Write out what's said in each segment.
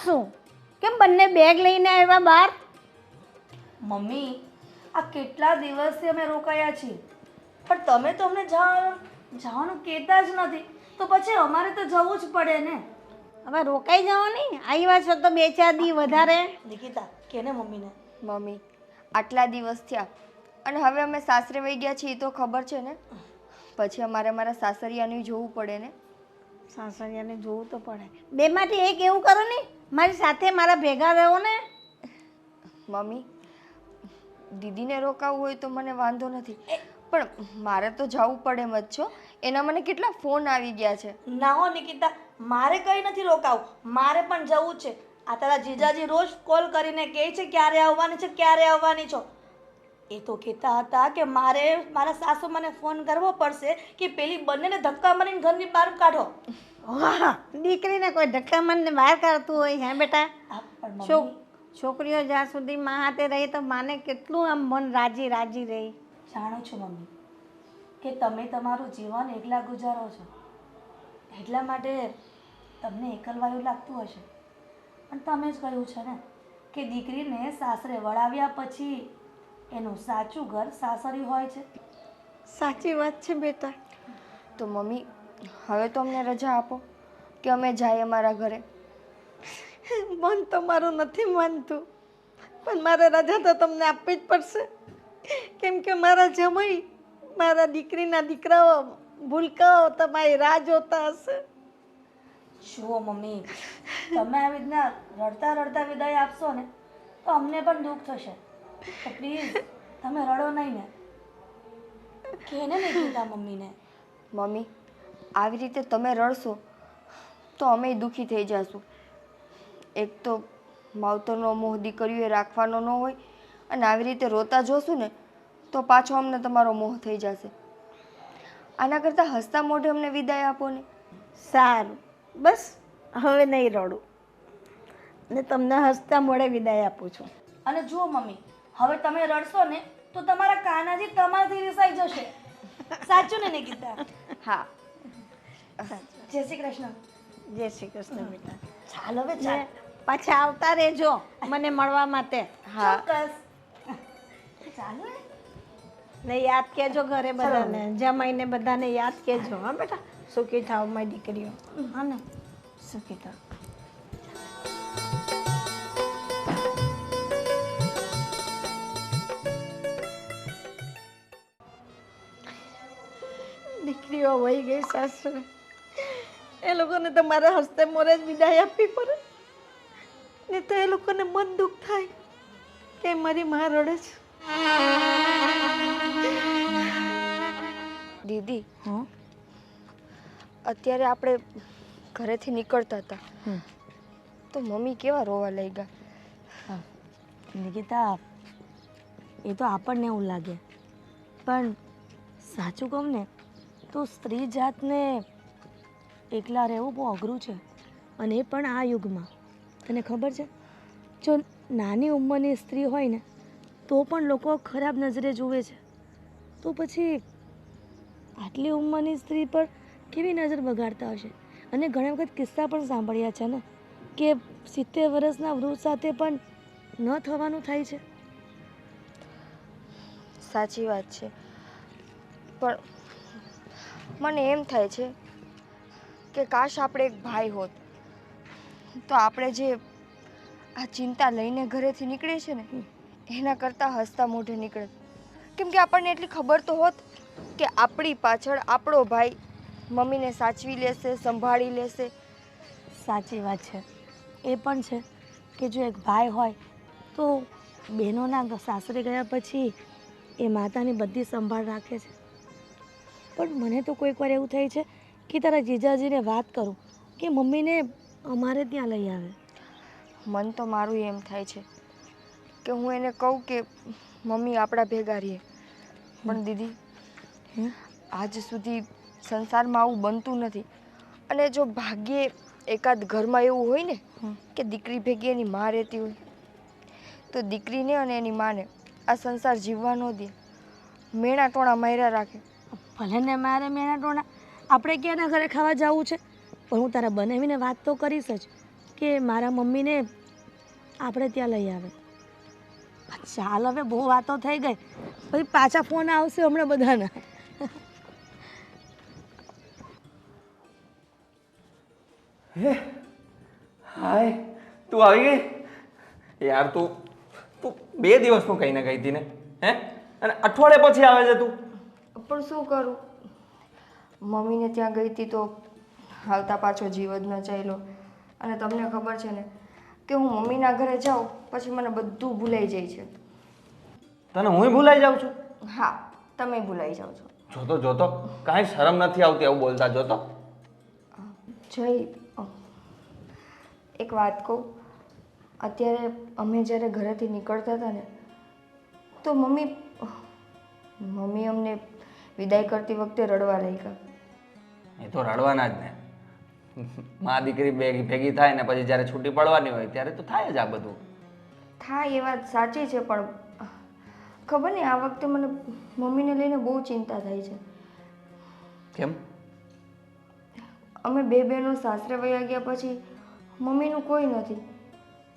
શું? કેમ બંને બેગ લઈને આવ્યા બહાર? મમ્મી, આ કેટલા દિવસથી અમે રોકાયા છીએ, પણ તમે તો અમને જવાનું કહેતા જ નથી. તો પછી અમારે તો જવું જ પડે ને. હવે રોકાઈ જાઓ ને, આવ્યા છો તો 2-4 દી વધારે. નિકિતા, કે ને મમ્મીને. મમ્મી, આટલા દિવસ થયા અને હવે અમે સાસરે વહી ગયા છીએ તો ખબર છે ને, પછી અમારે મારા સાસરિયાને જોવું પડે ને. સાસરિયાને જોવું તો પડે. બેમાંથી એક એવું કરો ને, મારી સાથે મારા ભેગા રહો ને. મમ્મી, દીદીને રોકાવું હોય તો મને વાંધો નથી, પણ મારે તો જવું પડે એમ જ છો. એના મને કેટલા ફોન આવી ગયા છે. ના હો નિકિતા, મારે કંઈ નથી રોકાવું, મારે પણ જવું છે. આ તારા જીજાજી રોજ કોલ કરીને કહે છે ક્યારે આવવાની છે, ક્યારે આવવાની છો. એ તો કહેતા હતા કે મારે મારા સાસુ મને ફોન કરવો પડશે કે પેલી બંનેને ધક્કા મારીને ઘરની બહાર કાઢો. વાહ, દીકરીને કોઈ ધક્કા મારીને બહાર કાઢતું હોય હે બેટા? પણ છોકરીઓ જ્યાં સુધી મા હાથે રહી તો માને કેટલું આમ મન રાજી રાજી રહી. જાણો છો મમ્મી કે તમે તમારું જીવન એકલા ગુજારો છો, એટલા માટે તમને એકલવાયું લાગતું હશે. પણ તમે જ કહ્યું છે ને કે દીકરીને સાસરે વળાવ્યા પછી એનું સાચું ઘર સાસરી હોય છે. સાચી વાત છે બેટા. તો મમ્મી, હવે તો અમને રજા આપો કે અમે જઈએ અમારા ઘરે. મન તો મારું નથી માનતું, પણ મારે રજા તો તમને આપવી જ પડશે, કેમ કે મારા જમાઈ, મારા દીકરીના દીકરાઓ, ભૂલકાઓ તમારી રાહ જોતા હશે. જુઓ મમ્મી, તમે આવી રીતના રડતા રડતા વિદાય આપશો ને તો અમને પણ દુઃખ થશે. તો પ્લીઝ તમે રડો નહીં ને. કે ને કીધા મમ્મીને. મમ્મી, આવી રીતે તમે રડશો તો અમે દુઃખી થઈ જશું. એક તો માવતરનો મોહ દીકરીઓએ રાખવાનો ન હોય, અને આવી રીતે રોતા જોશું ને તો પાછો અમને તમારો મોહ થઈ જશે. આના કરતાં હસતા મોઢે અમને વિદાય આપો ને. સારું, બસ હવે નહીં રડું ને તમને હસતા મોઢે વિદાય આપું છું. અને જુઓ મમ્મી, હવે તમે રડશો ને તો તમારા કાનાજી તમારાથી રિસાઈ જશે. સાચું ને નિકિતા? હા. જય શ્રી કૃષ્ણ. જય શ્રી કૃષ્ણ બેટા. ચાલ હવે ચાલ. પાછા આવતા રહેજો મને મળવા માટે. હા. ચોક્કસ. ચાલો ને યાદ કેજો ઘરે બધાને, જમાઈને બધાને યાદ કેજો. હા બેટા, સુખી થાવ મારી દીકરીઓ. હા ને, સુખી થાવ. દીકરીઓ વહી ગઈ સાસરે, એ લોકોને તો મારા હસ્તે મોરે જ વિદાય આપવી પડે, ને તો એ લોકોને મન દુઃખ થાય કે મારી માં રડે છે. દીદી, અત્યારે આપણે ઘરેથી નીકળતા હતા તો મમ્મી કેવા રોવા લઈ ગયા. નિકિતા, એ તો આપણને એવું લાગે, પણ સાચું કહું ને તો સ્ત્રી જાતને એકલા રહેવું બહુ અઘરું છે, અને એ પણ આ યુગમાં. તને ખબર છે, જો નાની ઉંમરની સ્ત્રી હોય ને તો પણ લોકો ખરાબ નજરે જુએ છે, તો પછી આટલી ઉંમરની સ્ત્રી પર કેવી નજર બગાડતા હશે. અને ઘણા વખત કિસ્સા પણ સાંભળ્યા છે ને કે 70 વર્ષના વૃદ્ધ સાથે પણ ન થવાનું થાય છે. સાચી વાત છે, પણ મને એમ થાય છે કે કાશ આપણે એક ભાઈ હોત તો આપણે જે આ ચિંતા લઈને ઘરેથી નીકળીએ છીએ ને એના કરતાં હસતા મોઢે નીકળે. કેમ કે આપણને એટલી ખબર તો હોત કે આપણી પાછળ આપણો ભાઈ મમ્મીને સાચવી લેશે, સંભાળી લેશે. સાચી વાત છે. એ પણ છે કે જો એક ભાઈ હોય તો બહેનોના સાસરે ગયા પછી એ માતાની બધી સંભાળ રાખે છે. પણ મને તો કોઈક વાર એવું થાય છે કે તારા જીજાજીને વાત કરું કે મમ્મીને અમારે ત્યાં લઈ આવે. મન તો મારું એમ થાય છે કે હું એને કહું કે મમ્મી આપણા ભેગા રહીએ, પણ દીદી આજ સુધી સંસારમાં આવું બનતું નથી. અને જો ભાગ્યે એકાદ ઘરમાં એવું હોય ને કે દીકરી ભેગી એની માં રહેતી હોય તો દીકરીને અને એની માને આ સંસાર જીવવા ન દે, મેણા ટોણા માર્યા રાખે. ભલે ને મારે મેણા ટોણા, આપણે ક્યાંના ઘરે ખાવા જવું છે, પણ હું તારા બનાવીને વાત તો કરીશ જ કે મારા મમ્મીને આપણે ત્યાં લઈ આવે. ચાલ હવે બહુ વાતો થઈ ગઈ, પછી પાછા ફોન આવશે હમણાં બધાના. હે હાય, તું આવી ગઈ યાર. તું તું 2 દિવસનું કહીને ગઈ હતી ને, હે? અને અઠવાડિયે પછી આવે છે તું. પણ શું કરું, મમ્મીને ત્યાં ગઈ હતી તો હાલતા પાછો જીવ જ ન ચાલ્યો. અને તમને ખબર છે ને કે હું મમ્મીના ઘરે જાઉં પછી મને બધું ભૂલાઈ જાય છે. તને હું ભૂલાઈ જાઉં છું? હા, તમે ભૂલાઈ જાઓ છો. જોતો જોતો કાંઈ શરમ નથી આવતી આવું બોલતા. જોતો જય, એક વાત કહું, અત્યારે અમે જ્યારે ઘરેથી નીકળતા હતા ને તો મમ્મી અમને વિદાય કરતી વખતે રડવા લાગ્યા. એ તો રડવાના જ ને. મા દીકરી ભેગી થાય ને પછી જ્યારે છૂટી પડવાની હોય ત્યારે તો થાય જ આ બધું. થાય એ વાત સાચી છે, પણ ખબર નહીં આ વખતે મને મમ્મીને લઈને બહુ ચિંતા થાય છે. કેમ? અમે 2 બહેનો સાસરે વયા ગયા પછી મમ્મીનું કોઈ નથી.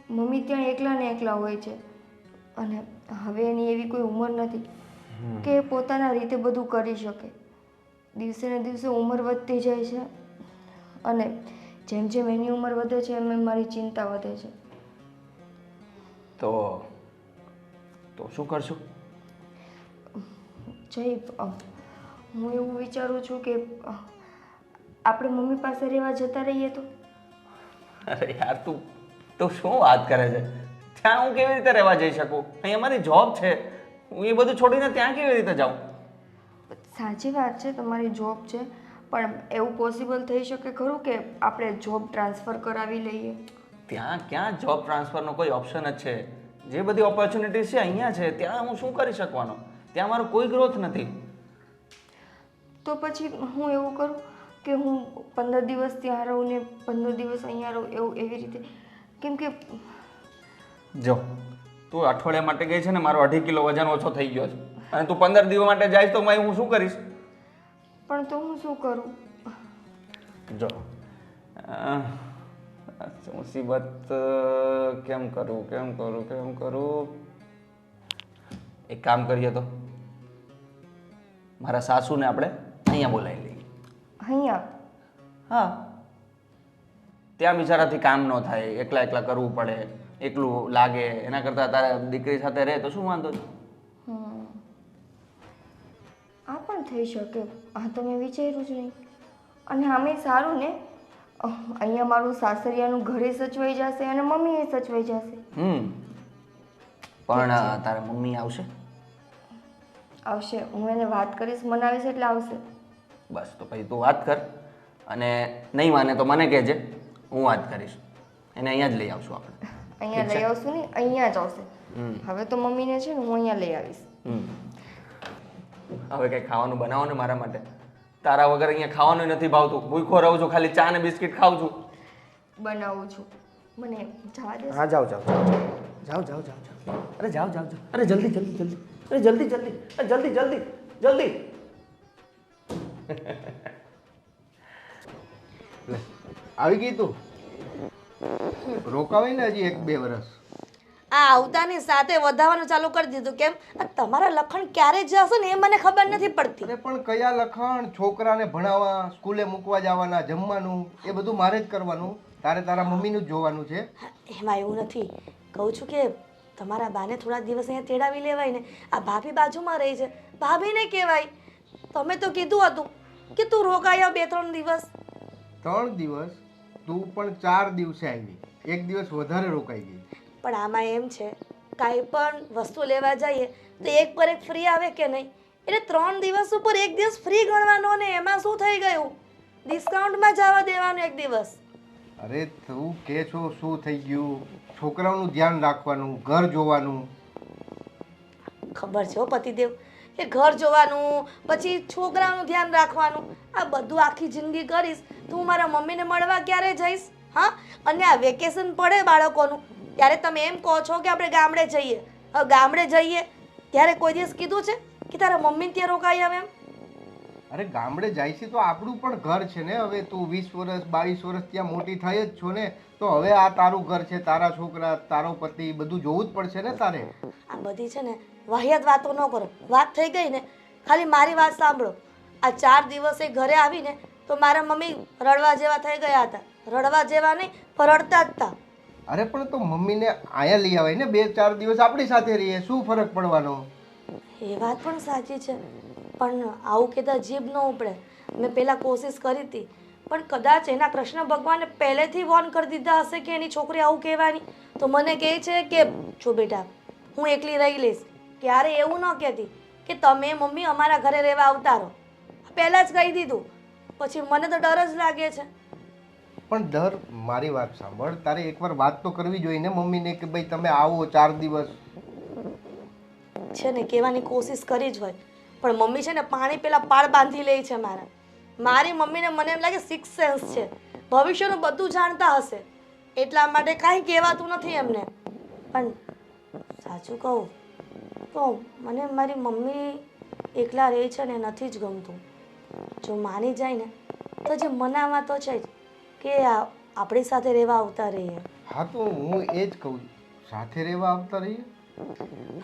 મમ્મી ત્યાં એકલા ને એકલા હોય છે અને હવે એની એવી કોઈ ઉંમર નથી કે એ પોતાના રીતે બધું કરી શકે. દિવસે ને દિવસે ઉંમર વધતી જાય છે અને જેમ જેમ એની ઉંમર વધે છે એમ એમ મારી ચિંતા વધે છે. તો શું કરશું? જય, હું એવું વિચારું છું કે આપણે મમ્મી પાસે રહેવા જતા રહીએ તો. અરે યાર, તું શું વાત કરે છે? ત્યાં હું કેવી રીતે રહેવા જઈ શકું? અહીં અમારી જોબ છે. હું એ બધું છોડીને ત્યાં કેવી રીતે જાઉં? સાચી વાત છે, તમારી જોબ છે, પણ એવું પોસિબલ થઈ શકે ખરું કે આપણે જોબ ટ્રાન્સફર કરાવી લઈએ? ત્યાં ક્યાં જોબ ટ્રાન્સફરનો કોઈ ઓપ્શન જ છે? જે બધી ઓપોર્ચ્યુનિટીઝ છે અહીંયા છે. ત્યાં હું શું કરી શકવાનો? ત્યાં મારો કોઈ ગ્રોથ નથી. તો પછી હું એવું કરું કે હું 15 દિવસ ત્યાં રહું ને 15 દિવસ અહીંયા રહું, એવી રીતે. કેમ કે જો તું અઠવાડિયા માટે ગઈ છે ને, મારો 2.5 કિલો વજન ઓછો થઈ ગયો છે અને તું 15 દિવસ માટે જાય તો હું શું કરીશ? પણ તો હું શું કરું? જો મુસીબત કેમ કરું? એક કામ કરીએ તો મારા સાસુને આપણે અહીંયા બોલાવી લઈએ. અહીંયા? હા, ત્યાં બિચારાથી કામ ન થાય, એકલા કરવું પડે, એકલું લાગે. એના કરતાં તારા દીકરી સાથે રહે તો શું વાંધો છે? આ પણ થઈ શકે. આ તો મેં વિચાર્યું જ નહીં. અને આમે સારું ને, અહીંયા મારું સાસરિયાનું ઘરે સચવાઈ જશે અને મમ્મી એ સચવાઈ જશે. પણ તારા મમ્મી આવશે? આવશે, હું એને વાત કરીશ, મનાવીશ એટલે આવશે. બસ, તો પછી તું વાત કર અને નહીં માને તો મને કહેજે, હું વાત કરીશ. એને અહીંયા જ લઈ આવશું આપણે. અહીંયા લઈ આવશું નહીં, અહીંયા જ આવશે. હવે તો મમ્મીને છે ને હું અહીંયા લઈ આવીશ. હવે કંઈ ખાવાનું બનાવો ને મારા માટે. તારા વગર અહીંયા ખાવાનું નથી ભાવતું. ભૂખો રહું છું, ખાલી ચા ને બિસ્કિટ ખાઉં છું. બનાવું છું, મને જવા દે. હા, જાઓ. અરે જાઓ. અરે જલ્દી. અરે જલ્દી. આવી ગઈ તું? રોકાવાય ને હજી 1-2 વર્ષ. આ આવતાની સાથે વધારવાનું ચાલુ કરી દીધું. કેમ? આ તમારા લખણ ક્યારે જશે ને એ મને ખબર નથી પડતી. અરે પણ કયા લખણ? છોકરાને ભણાવવા, સ્કૂલે મૂકવા જવાના, જમવાનું એ બધું મારે જ કરવાનું. તારે તારા મમ્મીનું જ જોવાનું છે. એમાં એવું નથી. કહું છું કે તમારા બાને થોડા દિવસ અહીંયા તેડાવી લેવાય ને. આ ભાભી બાજુમાં રહી છે, ભાભીને કહેવાય. તમે તો કીધું હતું કે તું રોકાઈ આવ 2-3 દિવસ. 3 દિવસ? તું પણ 4 દિવસે આવી, 1 દિવસ વધારે રોકાઈ ગઈ. પણ આમાં એમ છે, કાંઈ પણ વસ્તુ લેવા જઈએ તો 1 પર 1 ફ્રી આવે કે નહીં? એટલે 3 દિવસ ઉપર 1 દિવસ ફ્રી ગણવાનો ને એમાં શું થઈ ગયું? ડિસ્કાઉન્ટમાં જવા દેવાનું 1 દિવસ. અરે તું કે છો શું થઈ ગયું? છોકરાઓનું ધ્યાન રાખવાનું, ઘર જોવાનું. ખબર છે હો પતિદેવ, કે ઘર જોવાનું પછી છોકરાનું ધ્યાન રાખવાનું, આ બધું આખી જિંદગી કરીશ તો હું મારા મમ્મીને મળવા ક્યારે જઈશ? હા, અને આ વેકેશન પડે બાળકોનું ત્યારે તમે એમ કહો છો કે આપણે ગામડે જઈએ. હવે ગામડે જઈએ ત્યારે કોઈ દિવસ કીધું છે કે તારા મમ્મી ત્યાં રોકાઈ આવે? એમ અરે ગામડે જાય છે તો આપણું પણ ઘર છે ને. હવે તું 20 વર્ષ 22 વર્ષ ત્યાં મોટી થઈ જ છો ને, તો હવે આ તારું ઘર છે, તારા છોકરા, તારો પતિ, બધું જોવું જ પડશે ને તારે. આ બધી છે ને વાહિયાત વાતો ન કરો. વાત થઈ ગઈ ને, ખાલી મારી વાત સાંભળો. આ 4 દિવસે ઘરે આવીને તો મારા મમ્મી રડવા જેવા થઈ ગયા હતા. રડવા જેવા નહીં પણ રડતા જ હતા. અરે પણ તો મમ્મીને અહીંયા લઈ આવાય ને, 2-4 દિવસ આપણી સાથે રહીએ, શું ફરક પડવાનો? એ વાત પણ સાચી છે, પણ આવું કહેતા જીભ ન ઉપડે. મેં પહેલાં કોશિશ કરી હતી, પણ કદાચ એના કૃષ્ણ ભગવાને પહેલેથી વોર્ન કરી દીધા હશે કે એની છોકરી આવું કહેવાની, તો મને કહે છે કે જો બેટા હું એકલી રહી લઈશ. ક્યારે એવું ન કહેતી કે તમે મમ્મી અમારા ઘરે રહેવા આવતા રહો. પહેલાં જ કહી દીધું, પછી મને તો ડર જ લાગે છે. પણ ડર, મારી વાત સાંભળ, તારે એકવાર વાત તો કરવી જોઈએ ને મમ્મીને કે ભાઈ તમે આવો 4 દિવસ. છે ને કહેવાની કોશિશ કરી જ હોય, પણ મમ્મી છે ને પાણી પેલા પાળ બાંધી લે છે મારા. મારી મમ્મીને મને એમ લાગે 6th સેન્સ છે, ભવિષ્યનું બધું જાણતા હશે, એટલા માટે કાંઈ કહેવાતું નથી એમને. પણ સાચું કહું તો મને મારી મમ્મી એકલા રહે છે ને નથી જ ગમતું. જો માની જાય ને તો જે મનાવા તો છે જ કે આપણી સાથે રહેવા આવતા રહીએ. હા તો હું એ જ કહું, સાથે રહેવા આવતા રહીએ.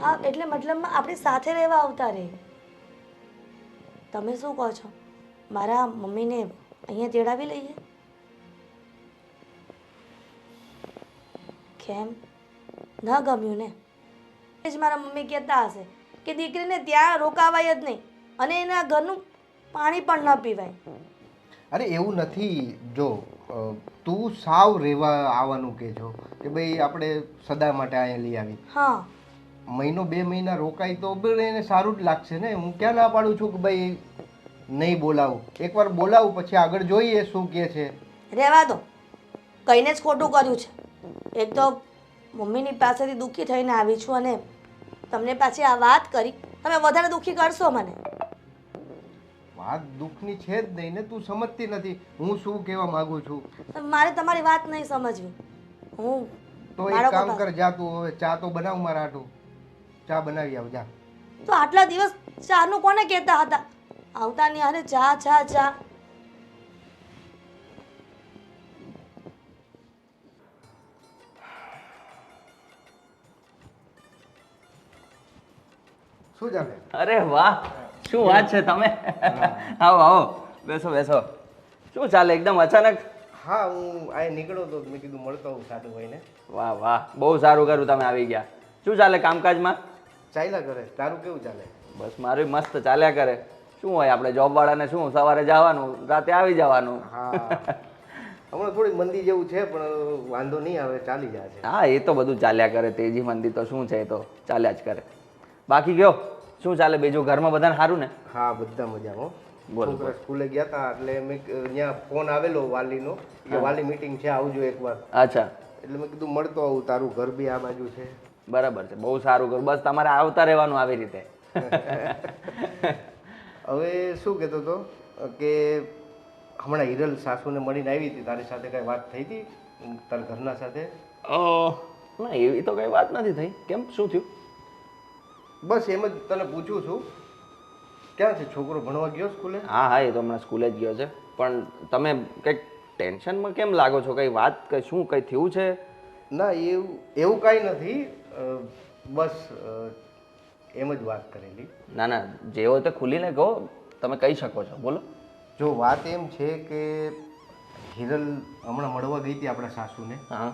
હા એટલે મતલબમાં આપણી સાથે રહેવા આવતા રહીએ. તમે શું કહો છો? મારા મમ્મીને અહીંયા તેડાવી લઈએ? કેમ ન ગમ્યું ને? એ જ મારા મમ્મી કહેતા હશે કે દીકરીને ત્યાં રોકાવાય જ નહીં અને એના ઘરનું પાણી પણ ન પીવાય. અરે એવું નથી. જો તું સાવ રહેવા આવવાનું કે છો કે ભાઈ આપણે સદા માટે અહીંયા લઈ આવી. હા 1-2 મહિના રોકાય તો બી એને સારું જ લાગશે ને. હું ક્યાં ના પાડું છું કે ભાઈ નહીં બોલાવું. એકવાર બોલાવું પછી આગળ જોઈએ શું કહે છે. રહેવા દો, કહીને જ ખોટું કર્યું છે. એક તો મમ્મીની પાસેથી દુઃખી થઈને આવી છું અને તમને પાછી આ વાત કરી, તમે વધારે દુઃખી કરશો મને. વાત દુઃખની છે જ નહીં ને, તું સમજતી નથી હું શું કહેવા માંગુ છું. મારે તમારી વાત નહીં સમજવી. હું તો એક કામ કર, જા તું હવે ચા તો બનાવ મારા હાટું. ચા બનાવી આવ જા. તો આટલા દિવસ ચાનું કોને કહેતા હતા? આવતા ની હારે ચા ચા ચા. શું ચાલે? અરે વાહ, શું વાત છે તમે. આવો આવો, બેસો બેસો. શું ચાલે એકદમ અચાનક? હા હું આ નીકળ્યો તો મેં કીધું મળતો હું સાધુ ભાઈને. વાહ વાહ, બહુ સારું કર્યું તમે આવી ગયા. શું ચાલે કામકાજમાં? ચાલ્યા કરે. તારું કેવું ચાલે? બસ મારું મસ્ત ચાલ્યા કરે. શું હોય આપણે જોબ વાળાને શું, સવારે જવાનું રાતે આવી જવાનું. હા હમણાં થોડી મંદી જેવું છે પણ વાંધો નહીં આવે, ચાલી જાય છે. હા એ તો બધું ચાલ્યા કરે, તેજી મંદી તો શું છે, એ તો ચાલ્યા જ કરે. બાકી કયો શું ચાલે બીજું, ઘરમાં બધાને સારું ને? હા બધા મજામાં. બોલો, છોકરા સ્કૂલે ગયા હતા એટલે મેં ત્યાં ફોન આવેલો વાલીનો કે વાલી મીટિંગ છે આવજો એકવાર. અચ્છા, એટલે મેં કીધું મળતો આવું. તારું ઘર બી આ બાજુ છે. બરાબર છે, બહુ સારું કરું. બસ તમારે આવતા રહેવાનું આવી રીતે. હવે શું કહેતો હતો કે હમણાં હિરલ સાસુને મળીને આવી હતી, તારી સાથે કઈ વાત થઈ હતી તારા ઘરના સાથે? ના એવી તો કઈ વાત નથી થઈ. કેમ, શું થયું? બસ એમ જ તને પૂછું છું. ક્યાં છે છોકરો, ભણવા ગયો સ્કૂલે? હા હા, એ તો હમણાં સ્કૂલે જ ગયો છે. પણ તમે કંઈક ટેન્શનમાં કેમ લાગો છો? કંઈ વાત, કંઈ શું કંઈ થયું છે? ના એવું કાંઈ નથી. બસ એમ જ વાત કરેલી. ના ના, જે હોય તે ખુલીને કહો, તમે કહી શકો છો, બોલો. જો વાત એમ છે કે હિરલ હમણાં મળવા ગઈ હતી આપણા સાસુને. હા,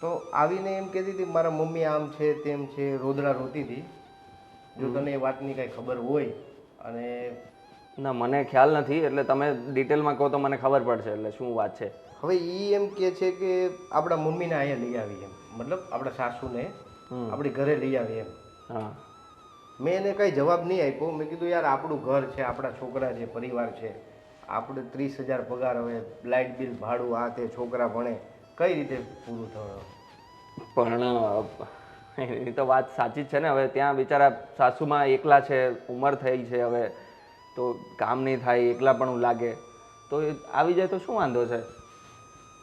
તો આવીને એમ કહેતી હતી મારા મમ્મી આમ છે તેમ છે, રોદડા રોતી હતી. જો તને એ વાતની કાંઈ ખબર હોય. અને ના મને ખ્યાલ નથી, એટલે તમે ડિટેલમાં કહો તો મને ખબર પડશે એટલે શું વાત છે. હવે એ એમ કહે છે કે આપણા મમ્મીને અહીંયા લઈ આવી એમ, મતલબ આપણા સાસુને આપણી ઘરે લઈ આવી એમ. હા, મેં એને કાંઈ જવાબ નહીં આપ્યો. મેં કીધું યાર આપણું ઘર છે, આપણા છોકરા છે, પરિવાર છે, આપણે 30,000 પગાર, હવે લાઇટ બિલ, ભાડું, આ તે, છોકરા ભણે, કઈ રીતે પૂરું થવાનું? પણ એની તો વાત સાચી જ છે ને. હવે ત્યાં બિચારા સાસુમાં એકલા છે, ઉંમર થઈ છે, હવે તો કામ નહીં થાય, એકલા પણ લાગે, તો એ આવી જાય તો શું વાંધો છે?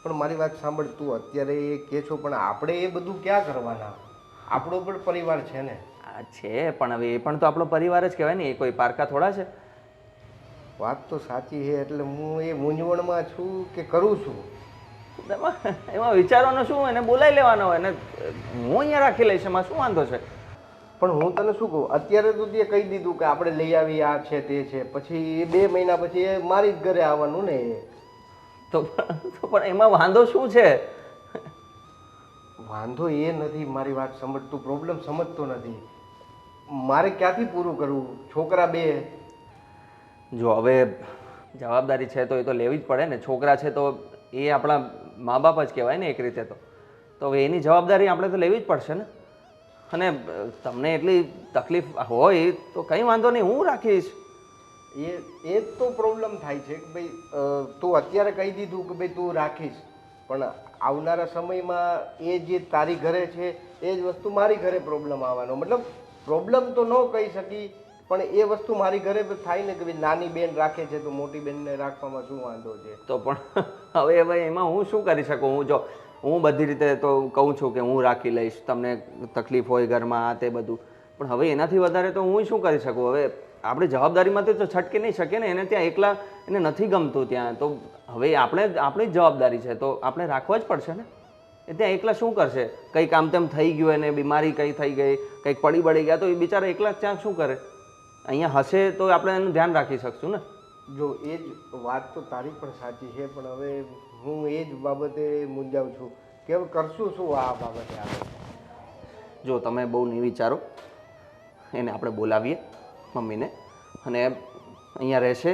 પણ મારી વાત સાંભળ, તું અત્યારે એ કહે છો પણ આપણે એ બધું ક્યાં કરવાના? આપણો પણ પરિવાર છે ને. આ છે પણ હવે એ પણ તો આપણો પરિવાર જ કહેવાય ને, એ કોઈ પારકા થોડા છે. વાત તો સાચી છે, એટલે હું એ મૂંઝવણમાં છું કે કરું છું. એમાં વિચારવાનું શું, એને બોલાવી લેવાનો હોય, એને હું અહીંયા રાખી લઈશ, એમાં શું વાંધો છે? પણ હું તને શું કહું, અત્યારે તો તે કહી દીધું કે આપણે લઈ આવી, આ છે તે છે, પછી એ 2 મહિના પછી એ મારી જ ઘરે આવવાનું ને. તો પણ એમાં વાંધો શું છે? વાંધો એ નથી, મારી વાત સમજતું, પ્રોબ્લેમ સમજતો નથી. મારે ક્યાંથી પૂરું કરવું? છોકરા 2. જો હવે જવાબદારી છે તો એ તો લેવી જ પડે ને. છોકરા છે તો એ આપણા મા બાપ જ કહેવાય ને એક રીતે. તો હવે એની જવાબદારી આપણે તો લેવી જ પડશે ને. અને તમને એટલી તકલીફ હોય તો કંઈ વાંધો નહીં, હું રાખીશ. એ જ તો પ્રોબ્લેમ થાય છે કે ભાઈ તું અત્યારે કહી દીધું કે ભાઈ તું રાખીશ, પણ આવનારા સમયમાં એ જે તારી ઘરે છે એ જ વસ્તુ મારી ઘરે પ્રોબ્લેમ આવવાનો. મતલબ પ્રોબ્લેમ તો ન કહી શકી, પણ એ વસ્તુ મારી ઘરે થાય ને કે ભાઈ નાની બેન રાખે છે તો મોટી બેનને રાખવામાં શું વાંધો છે? તો પણ હવે એમાં હું શું કરી શકું? હું બધી રીતે તો કહું છું કે હું રાખી લઈશ, તમને તકલીફ હોય ઘરમાં આ તે બધું, પણ હવે એનાથી વધારે તો હું શું કરી શકું? હવે આપણે જવાબદારીમાંથી તો છટકી નહીં શકીએ ને. એને ત્યાં એકલા, એને નથી ગમતું ત્યાં, તો હવે આપણી જ જવાબદારી છે તો આપણે રાખવા જ પડશે ને. એ ત્યાં એકલા શું કરશે? કંઈક આમ તેમ થઈ ગયું, એને બીમારી કંઈ થઈ ગઈ, કંઈક પડી ગયા તો એ બિચારા એકલા ત્યાં શું કરે? અહીંયા હશે તો આપણે એનું ધ્યાન રાખી શકશું ને. જો એ જ વાત તો તારી પણ સાચી છે, પણ હવે હું એ જ બાબતે મૂંઝાઉં છું કે હવે કરશું શું આ બાબતે આપણે. જો તમે બહુ નહીં વિચારો, એને આપણે બોલાવીએ મમ્મીને, અને અહીંયા રહેશે,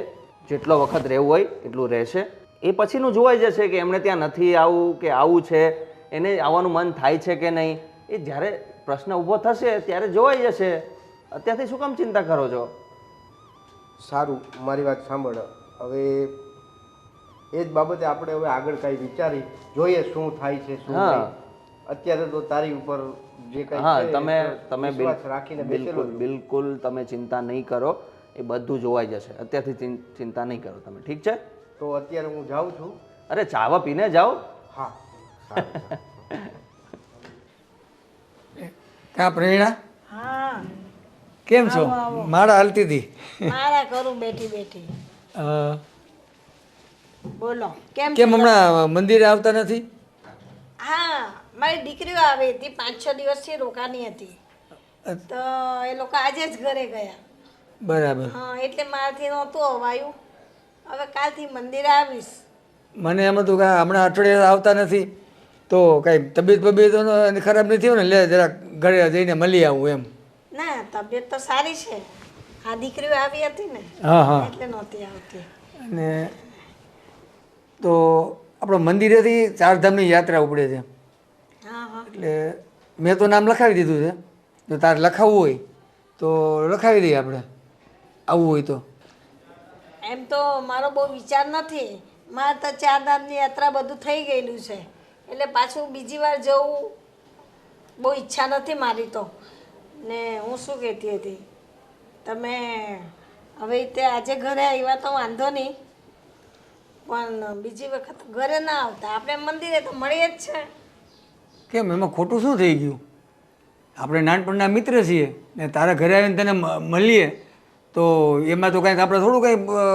જેટલો વખત રહેવું હોય એટલું રહેશે. એ પછીનું જોવાઈ જશે કે એમણે ત્યાં નથી આવવું કે આવું છે, એને આવવાનું મન થાય છે કે નહીં. એ જ્યારે પ્રશ્ન ઊભો થશે ત્યારે જોવાઈ જશે. અત્યારથી શું કામ ચિંતા કરો છો? સારું, મારી વાત સાંભળ. હવે એ જ બાબતે આપણે હવે આગળ કાંઈ વિચારી જોઈએ શું થાય છે શું નહીં. અત્યારે તો તારી ઉપર જે કાંઈ હા, છે તમે વિશ્વાસ રાખીને બેસેલો છું. બિલકુલ તમે ચિંતા નહીં કરો, એ બધું જોવાઈ જશે. અત્યારથી ચિંતા નહીં કરો તમે, ઠીક છે? તો અત્યારે હું જાઉં છું. અરે ચાવા પીને જાઓ. હા, સારું. કા પ્રેરણા, હા, કેમ છો? માળા હાલતી હતી. મારા કરું બેઠી બેઠી. અ, બોલો કેમ કેમ હમણાં મંદિરે આવતા નથી? હા, મારી દીકરીઓ આવી હતી, 5-6 દિવસથી રોકાની હતી, તો એ લોકો આજે જ ઘરે ગયા. બરાબર. હા, એટલે મારાથી નહોતું અવાયું. હવે કાલથી મંદિરે આવીશ. મને એમ હતું કે હમણાં અઠવાડિયે આવતા નથી તો કાંઈ તબિયત ખરાબ નથી થયું ને, લે જરાક ઘરે જઈને મળી આવું એમ. ના, તબિયત તો સારી છે. આ દીકરીઓ આવી હતી ને હા હા. એટલે નહોતી આવતી. અને તો આપણો મંદિરેથી 4 ધામની યાત્રા ઉપડે છે, હા હા, એટલે મેં તો નામ લખાવી દીધું છે. જો તારે લખાવવું હોય તો લખાવી દઈએ આપણે, આવવું હોય તો. એમ તો મારો બહુ વિચાર નથી. મારે તો 4 ધામની યાત્રા બધું થઈ ગયેલું છે, એટલે પાછું બીજી વાર જવું બહુ ઈચ્છા નથી મારી તો. ને હું શું કહેતી હતી, તમે હવે તે આજે ઘરે આવ્યા તો વાંધો નહીં, પણ બીજી વખત ઘરે ના આવતા, આપણે મંદિરે તો મળીએ જ છે. કેમ, એમાં ખોટું શું થઈ ગયું? આપણે નાનપણના મિત્ર છીએ ને તારા ઘરે આવીને તને મળીએ તો એમાં તો કાંઈક આપણે થોડું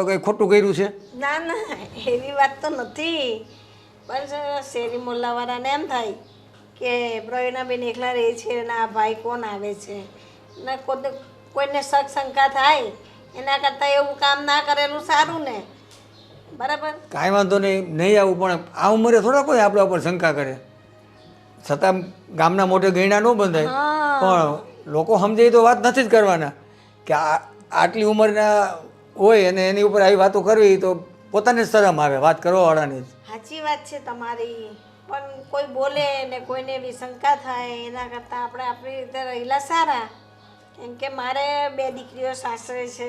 કંઈ ખોટું કર્યું છે? ના ના, એવી વાત તો નથી, પણ શેરી મોલ્લાવાળાને એમ થાય કે પ્રવીણાબેન એકલા રહે છે અને આ ભાઈ કોણ આવે છે, ને કોઈને શક શંકા થાય એના કરતાં એવું કામ ના કરેલું સારું ને. બરાબર, કાંઈ વાંધો નહીં આવું, પણ આ ઉંમરે થોડા કોઈ આપણા ઉપર શંકા કરે. છતાં ગામના મોઢે ગયણા ન બંધાય, પણ લોકો સમજે તો વાત નથી જ કરવાના કે આટલી ઉંમરના હોય અને એની ઉપર આવી વાતો કરવી તો પોતાને જ શરમ આવે, વાત કરવાવાળાને જ. સાચી વાત છે તમારી, પણ કોઈ બોલે ને કોઈને એવી શંકા થાય એના કરતાં આપણે આપણી રીતે રહેલા સારા. કેમ કે મારે 2 દીકરીઓ સાસરે છે,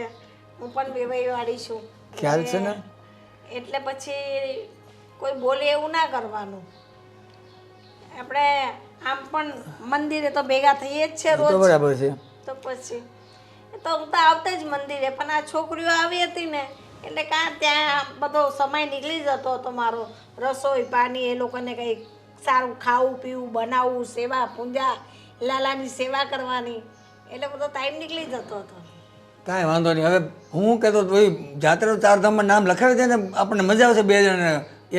હું પણ વેવાઈવાળી છું. ખ્યાલ છે ને? એટલે પછી કોઈ બોલે એવું ના કરવાનું. આપણે આમ પણ મંદિરે તો ભેગા થઈએ જ છે તો રોજ. બરાબર છે. તો પછી તો હું તો આવતા જ મંદિરે, પણ આ છોકરીઓ આવી હતી ને એટલે કાં ત્યાં બધો સમય નીકળી જતો હતો મારો. રસોઈ પાણી, એ લોકોને કંઈક સારું ખાવું પીવું બનાવવું, સેવા પૂજા, લાલાની સેવા કરવાની, એટલે બધો ટાઈમ નીકળી જતો હતો. કાંઈ વાંધો નહીં. હવે હું કહેતો તો ભાઈ જાત્રા ચારધામમાં નામ લખાવી દે ને આપણને મજા આવશે, બે જણ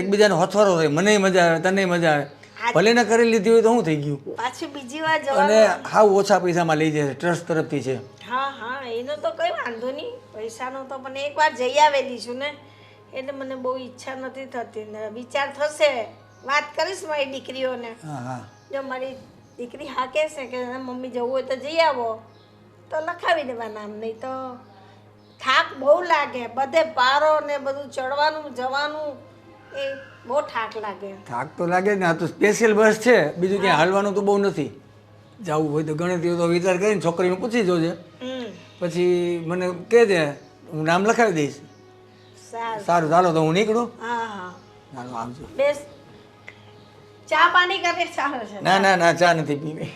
એકબીજાને હથવારો થાય, મને મજા આવે તને મજા આવે. ભલે ને કરી લીધી હોય તો શું થઈ ગયું? પાછી બીજી વાર અને જવાનું. હાવ ઓછા પૈસામાં લઈ જાય, ટ્રસ્ટ તરફથી છે. હા હા, એનો તો કઈ વાંધો નહીં, પૈસાનો તો પણ એકવાર જઈ આવેલી છું ને, એટલે મને બહુ ઈચ્છા નથી થતી ને. વિચાર થશે, વાત કરીશ મારી દીકરીઓને. હા હા, જો મારી દીકરી હા કહેશે કે મમ્મી જવું હોય તો જઈ આવો, તો લખાવી દેવા નામ. નહીં તો થાક બહુ લાગે, બધે પારો ને બધું ચડવાનું જવાનું, એ બહુ થાક લાગે. થાક તો લાગે જ ને. આ તો સ્પેશિયલ બસ છે, બીજું ક્યાંય હાલવાનું તો બહુ નથી. જવું હોય તો ગણતરી હોય તો વિચાર કરીને છોકરીને પૂછી જોજે, પછી મને કહેજે, હું નામ લખાવી દઈશ. સારું સારું, ચાલો તો હું નીકળું. હા હા, ચાલો આવજો. બેસ. ચા પાણી કરે ચાલે છે? ના ના ના, ચા નથી પીવી.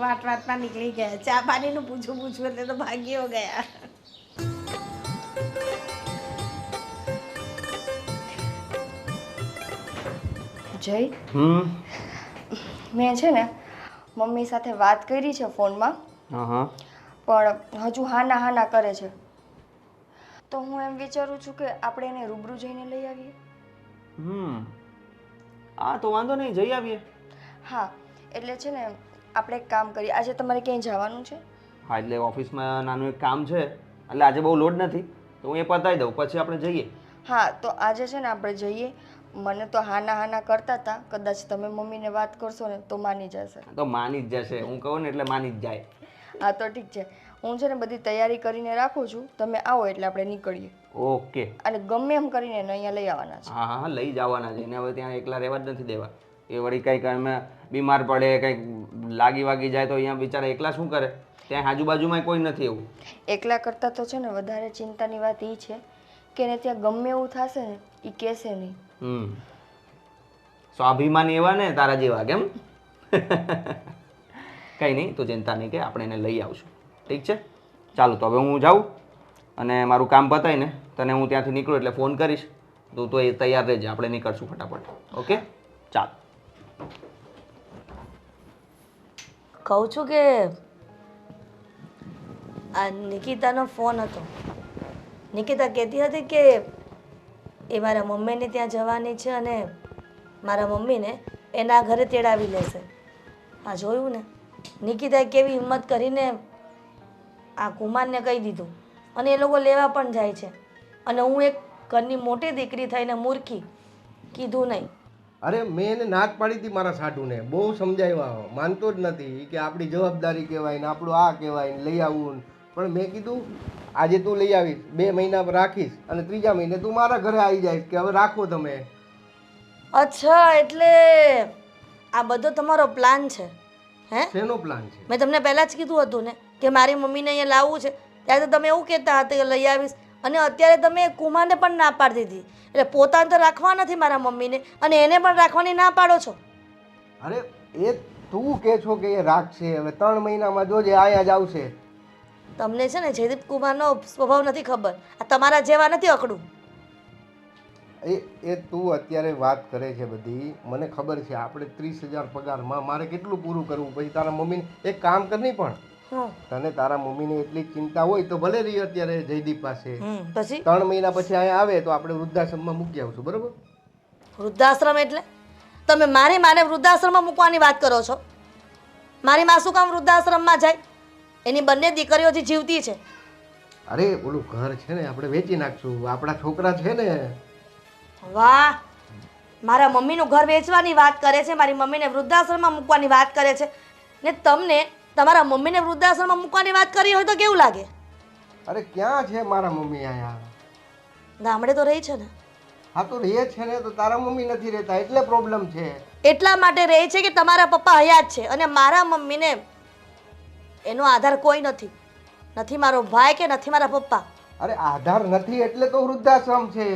વાતમાં નીકળી ગયા. ચા પાણીનું પૂછું એટલે તો ભાગ્યો ગયા. જય, મેં છે ને મમ્મી સાથે વાત કરી છે ફોનમાં, હા હા, પણ હજુ હાના હાના કરે છે. તો હું એમ વિચારું છું કે આપણે એને રૂબરૂ જઈને લઈ આવીએ. હા તો વાંધો નહીં, જઈ આવીએ. હા, એટલે છે ને આપણે એક કામ કરીએ. આજે તમારે ક્યાંય જવાનું છે? હા, એટલે ઓફિસમાં નાનું એક કામ છે, એટલે આજે બહુ લોડ નથી, તો હું એ પતાવી દઉં પછી આપણે જઈએ. હા, તો આજે છે ને આપણે જઈએ. મને તો હાના હાના કરતા હતા, કદાચ તમે મમ્મીને વાત કરશો ને તો માની જશે. તો માની જ જશે, હું કહું ને એટલે માની જ જાય. હા તો ઠીક છે, હું છે ને બધી તૈયારી કરીને રાખું છું. તમે આવો એટલે આપણે નીકળીએ. ઓકે. અને ગમે એમ કરીને એને અહીંયા લઈ આવવાના છે. હા હા, લઈ જવાના છે એને. હવે ત્યાં એકલા રહેવા જ નથી દેવા. એ વળી કંઈક અમે બીમાર પડે, કંઈક લાગી વાગી જાય તો અહીંયા બિચારા એકલા શું કરે? ત્યાં આજુબાજુમાં કોઈ નથી એવું. એકલા કરતાં તો છે ને વધારે ચિંતાની વાત એ છે કે એને ત્યાં ગમે એવું થશે ને એ કહેશે નહીં. સ્વાભિમાની એવા ને તારા જેવા, કેમ? કંઈ નહીં, તું ચિંતા નહીં કે આપણે એને લઈ આવશું. ઠીક છે, ચાલો તો હવે હું જાઉં અને મારું કામ પતાવીને તને હું ત્યાંથી નીકળું એટલે ફોન કરીશ. તું તો એ તૈયાર રહેજે, આપણે નીકળશું ફટાફટ. ઓકે, ચાલ. કહું છું કે આ નિકિતાનો ફોન હતો. નિકિતા કહેતી હતી કે એ મારા મમ્મીને ત્યાં જવાની છે અને મારા મમ્મીને એના ઘરે તેડાવી લેશે. આ જોયું ને, નિકિતાએ કેવી હિંમત કરીને આ કુમારને કહી દીધું અને એ લોકો લેવા પણ જાય છે. અને હું એક ઘરની મોટી દીકરી થઈને મૂર્ખી, કીધું નહીં. અરે મેં એને ના જ પાડી હતી મારા સાઢુને, બહુ સમજાવ્યા, માનતો જ નથી કે આપણી જવાબદારી કહેવાય ને આપણું આ કહેવાય ને લઈ આવવું. પણ મેં કીધું આજે તું લઈ આવીશ, 2 મહિના રાખીશ અને 3જા મહિને તું મારા ઘરે આવી જઈશ કે હવે રાખો તમે. અચ્છા, એટલે આ બધો તમારો પ્લાન છે? હે, શેનો પ્લાન છે? મેં તમને પહેલાં જ કીધું હતું ને કે મારી મમ્મીને અહીંયા લાવવું છે, ત્યારે તો તમે એવું કહેતા હતા કે લઈ આવીશ, અને અત્યારે તમે કુમારને પણ ના પાડી દીધી. એટલે પોતાને તો રાખવા નથી મારા મમ્મીને, અને એને પણ રાખવાની ના પાડો છો. અરે એ તું કહે છો કે એ રાખશે, હવે 3 મહિનામાં જોજે આયા જ આવશે. તમને છે ને જયદીપ કુમારનો સ્વભાવ નથી ખબર, આ તમારા જેવા નથી અકડું. એ તું અત્યારે વાત કરે છે બધી, મને ખબર છે. આપણે 30,000 પગારમાં મારે કેટલું પૂરું કરવું? પછી તારા મમ્મીને એક કામ કરની, પણ તને તારા મમ્મીને એટલી ચિંતા હોય તો ભલે રહી અત્યારે જયદીપ પાસે. પછી 3 મહિના પછી અહીંયા આવે તો આપણે વૃદ્ધાશ્રમમાં મૂકી આવશું, બરોબર? વૃદ્ધાશ્રમ એટલે તમે મારી માને વૃદ્ધાશ્રમમાં મૂકવાની વાત કરો છો? મારી માં શું કામ વૃદ્ધાશ્રમમાં જાય? એની બંને દીકરીઓ જે જીવતી છે. અરે ઓલું ઘર છે ને આપણે વેચી નાખશું, આપણા છોકરા છે ને. વાહ, મારા મમ્મીનું ઘર વેચવાની વાત કરે છે, મારી મમ્મીને વૃદ્ધાશ્રમમાં મૂકવાની વાત કરે છે. ને તમને તમારા મમ્મીને વૃદ્ધાશ્રમમાં મૂકવાની વાત કરી હોય તો કેવું લાગે? અરે ક્યાં છે મારા મમ્મી અહીંયા? ગામડે તો રહી છે ને. હા તો રહે છે ને, તો તારા મમ્મી નથી રહેતા એટલે પ્રોબ્લેમ છે. એટલા માટે રહે છે કે તમારા પપ્પા હયાત છે અને મારા મમ્મીને એનો આધાર કોઈ નથી. નથી મારો ભાઈ કે નથી મારા પપ્પા. અરે આધાર નથી એટલે તો વૃદ્ધાશ્રમ છે.